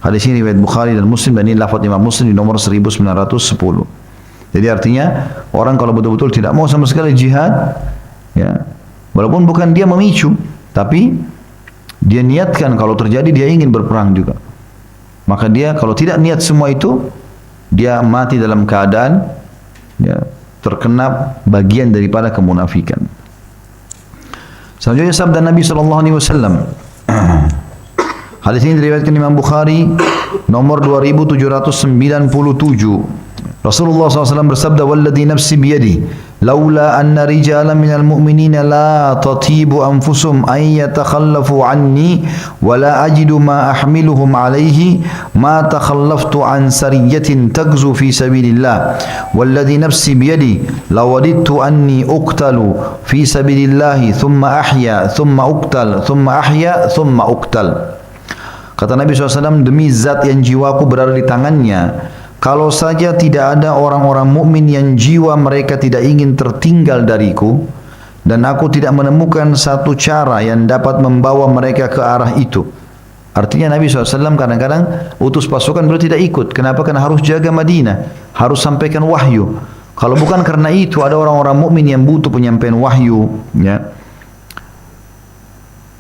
Hadis ini riwayat Bukhari dan Muslim, dan ini lafaz Imam Muslim di nomor 1910. Jadi artinya orang kalau betul-betul tidak mau sama sekali jihad, ya, walaupun bukan dia memicu, tapi dia niatkan kalau terjadi dia ingin berperang juga, maka dia kalau tidak niat semua itu, dia mati dalam keadaan, ya, terkena bagian daripada kemunafikan. Selanjutnya sabda Nabi SAW. Hadis ini diriwayatkan Imam Bukhari nomor 2797. Rasulullah SAW bersabda, "Walladhi nafsi biyadi, laula anna rijalan minal mu'minina la tatibu anfusum an yatakhallafu anni wa la ajidu ma ahmiluhum alaihi ma takhallaftu an sariyatin tagzu fi sabilillah walladhi nafsi biyadi lawadittu anni uqtalu fi sabilillahi thumma ahya thumma uqtal thumma ahya thumma uqtal." Kata Nabi SAW, demi zat yang jiwaku berada di tangannya, kalau saja tidak ada orang-orang mukmin yang jiwa mereka tidak ingin tertinggal dariku, dan aku tidak menemukan satu cara yang dapat membawa mereka ke arah itu. Artinya Nabi SAW kadang-kadang utus pasukan beliau tidak ikut. Kenapa? Karena harus jaga Madinah, harus sampaikan wahyu. Kalau bukan karena itu, ada orang-orang mukmin yang butuh penyampaian wahyu, ya,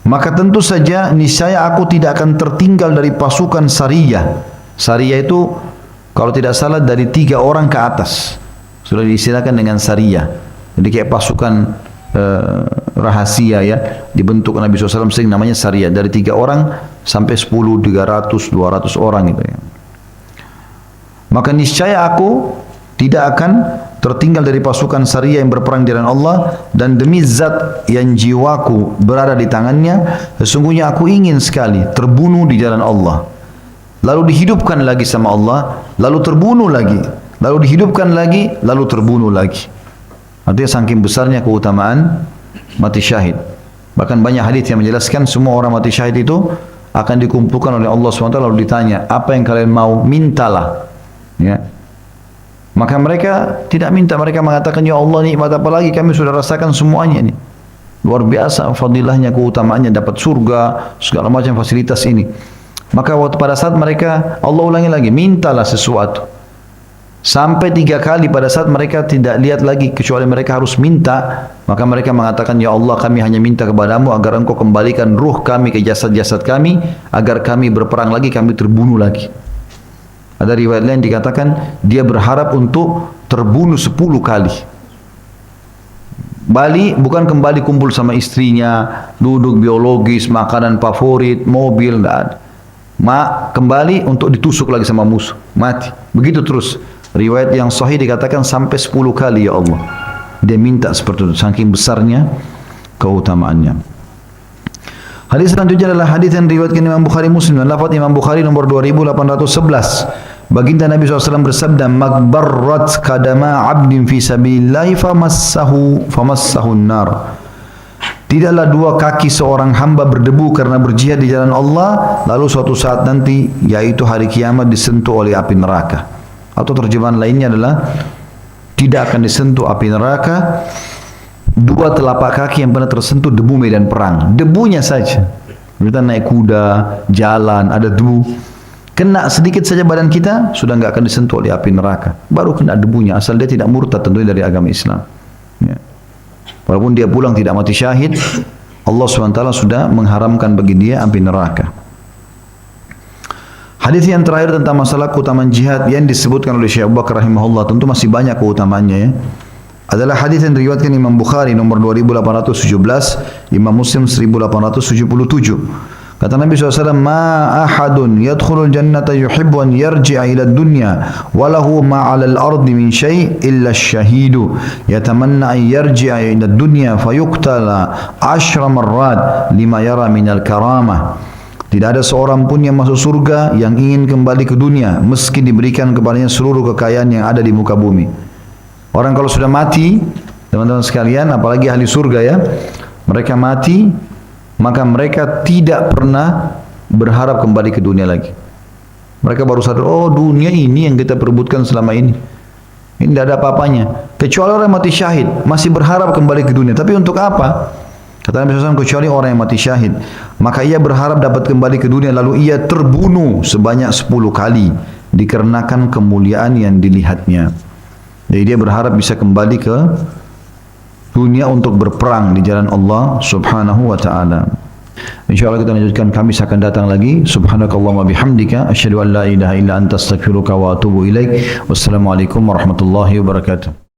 maka tentu saja niscaya aku tidak akan tertinggal dari pasukan Sariyah. Sariyah itu kalau tidak salah dari 3 orang ke atas, sudah diistilahkan dengan Sariyah. Jadi kayak pasukan rahasia, ya, dibentuk Nabi SAW sering namanya Sariyah, dari 3 orang sampai 10, 300, 200 orang gitu, ya. Maka niscaya aku tidak akan tertinggal dari pasukan Sariyah yang berperang di jalan Allah, dan demi zat yang jiwaku berada di tangannya, sesungguhnya aku ingin sekali terbunuh di jalan Allah, lalu dihidupkan lagi sama Allah, lalu terbunuh lagi, lalu dihidupkan lagi, lalu terbunuh lagi. Artinya saking besarnya keutamaan mati syahid. Bahkan banyak hadis yang menjelaskan semua orang mati syahid itu akan dikumpulkan oleh Allah SWT, lalu ditanya, apa yang kalian mau? Mintalah, ya. Maka mereka tidak minta, mereka mengatakan, ya Allah, nikmat apa lagi, kami sudah rasakan semuanya ini. Luar biasa fadilahnya, keutamaannya, dapat surga, segala macam fasilitas ini. Maka pada saat mereka, Allah ulangi lagi, mintalah sesuatu. Sampai 3 kali pada saat mereka tidak lihat lagi kecuali mereka harus minta, maka mereka mengatakan, ya Allah, kami hanya minta kepadamu agar engkau kembalikan ruh kami ke jasad-jasad kami, agar kami berperang lagi, kami terbunuh lagi. Ada riwayat lain dikatakan dia berharap untuk terbunuh 10 kali. Bali bukan kembali kumpul sama istrinya, duduk biologis, makanan favorit, mobil, tidak ada. Kembali untuk ditusuk lagi sama musuh, mati. Begitu terus. Riwayat yang sahih dikatakan sampai 10 kali ya Allah. Dia minta seperti itu, saking besarnya keutamaannya. Hadis selanjutnya adalah hadis yang diriwayatkan Imam Bukhari Muslim dan lafaz Imam Bukhari nomor 2811. Baginda Nabi SAW bersabda, "Magbarrat kadama 'abdin fi sabilillah famassahu an-nar." Tidaklah dua kaki seorang hamba berdebu karena berjihad di jalan Allah, lalu suatu saat nanti, yaitu hari kiamat, disentuh oleh api neraka. Atau terjemahan lainnya adalah tidak akan disentuh api neraka dua telapak kaki yang pernah tersentuh debu medan perang. Debunya saja. Kita naik kuda, jalan, ada debu. Kena sedikit saja badan kita, sudah enggak akan disentuh oleh api neraka. Baru kena debunya, asal dia tidak murtad tentunya dari agama Islam. Ya. Walaupun dia pulang tidak mati syahid, Allah SWT sudah mengharamkan bagi dia api neraka. Hadis yang terakhir tentang masalah keutamaan jihad yang disebutkan oleh Syekh Abu Bakar rahimahullah, tentu masih banyak keutamaannya ya. Adalah hadis yang diriwayatkan Imam Bukhari nomor 2817, Imam Muslim 1877. Kata Nabi SAW, "Ma ahadun yadkhulul jannata yuhibbu an yarji'a ila dunya walahu ma 'ala al-ardi min syai' illa asy-syahidu yatamanna an yarji'a ila dunya fayuqtala 10 marrat lima yara min al-karamah." Tidak ada seorang pun yang masuk surga yang ingin kembali ke dunia meski diberikan kepadanya seluruh kekayaan yang ada di muka bumi. Orang kalau sudah mati, teman-teman sekalian, apalagi ahli surga ya, mereka mati, maka mereka tidak pernah berharap kembali ke dunia lagi. Mereka baru sadar, oh dunia ini yang kita perebutkan selama ini. Ini tidak ada apa-apanya. Kecuali orang mati syahid, masih berharap kembali ke dunia. Tapi untuk apa? Kata Nabi SAW, kecuali orang yang mati syahid. Maka ia berharap dapat kembali ke dunia, lalu ia terbunuh sebanyak 10 kali. Dikarenakan kemuliaan yang dilihatnya. Jadi dia berharap bisa kembali ke dunia untuk berperang di jalan Allah Subhanahu wa taala. Insyaallah kita lanjutkan Kamis akan datang lagi. Subhanakallahumma bihamdika asyhadu an la ilaha illa anta astaghfiruka wa atubu ilaik. Wassalamualaikum warahmatullahi wabarakatuh.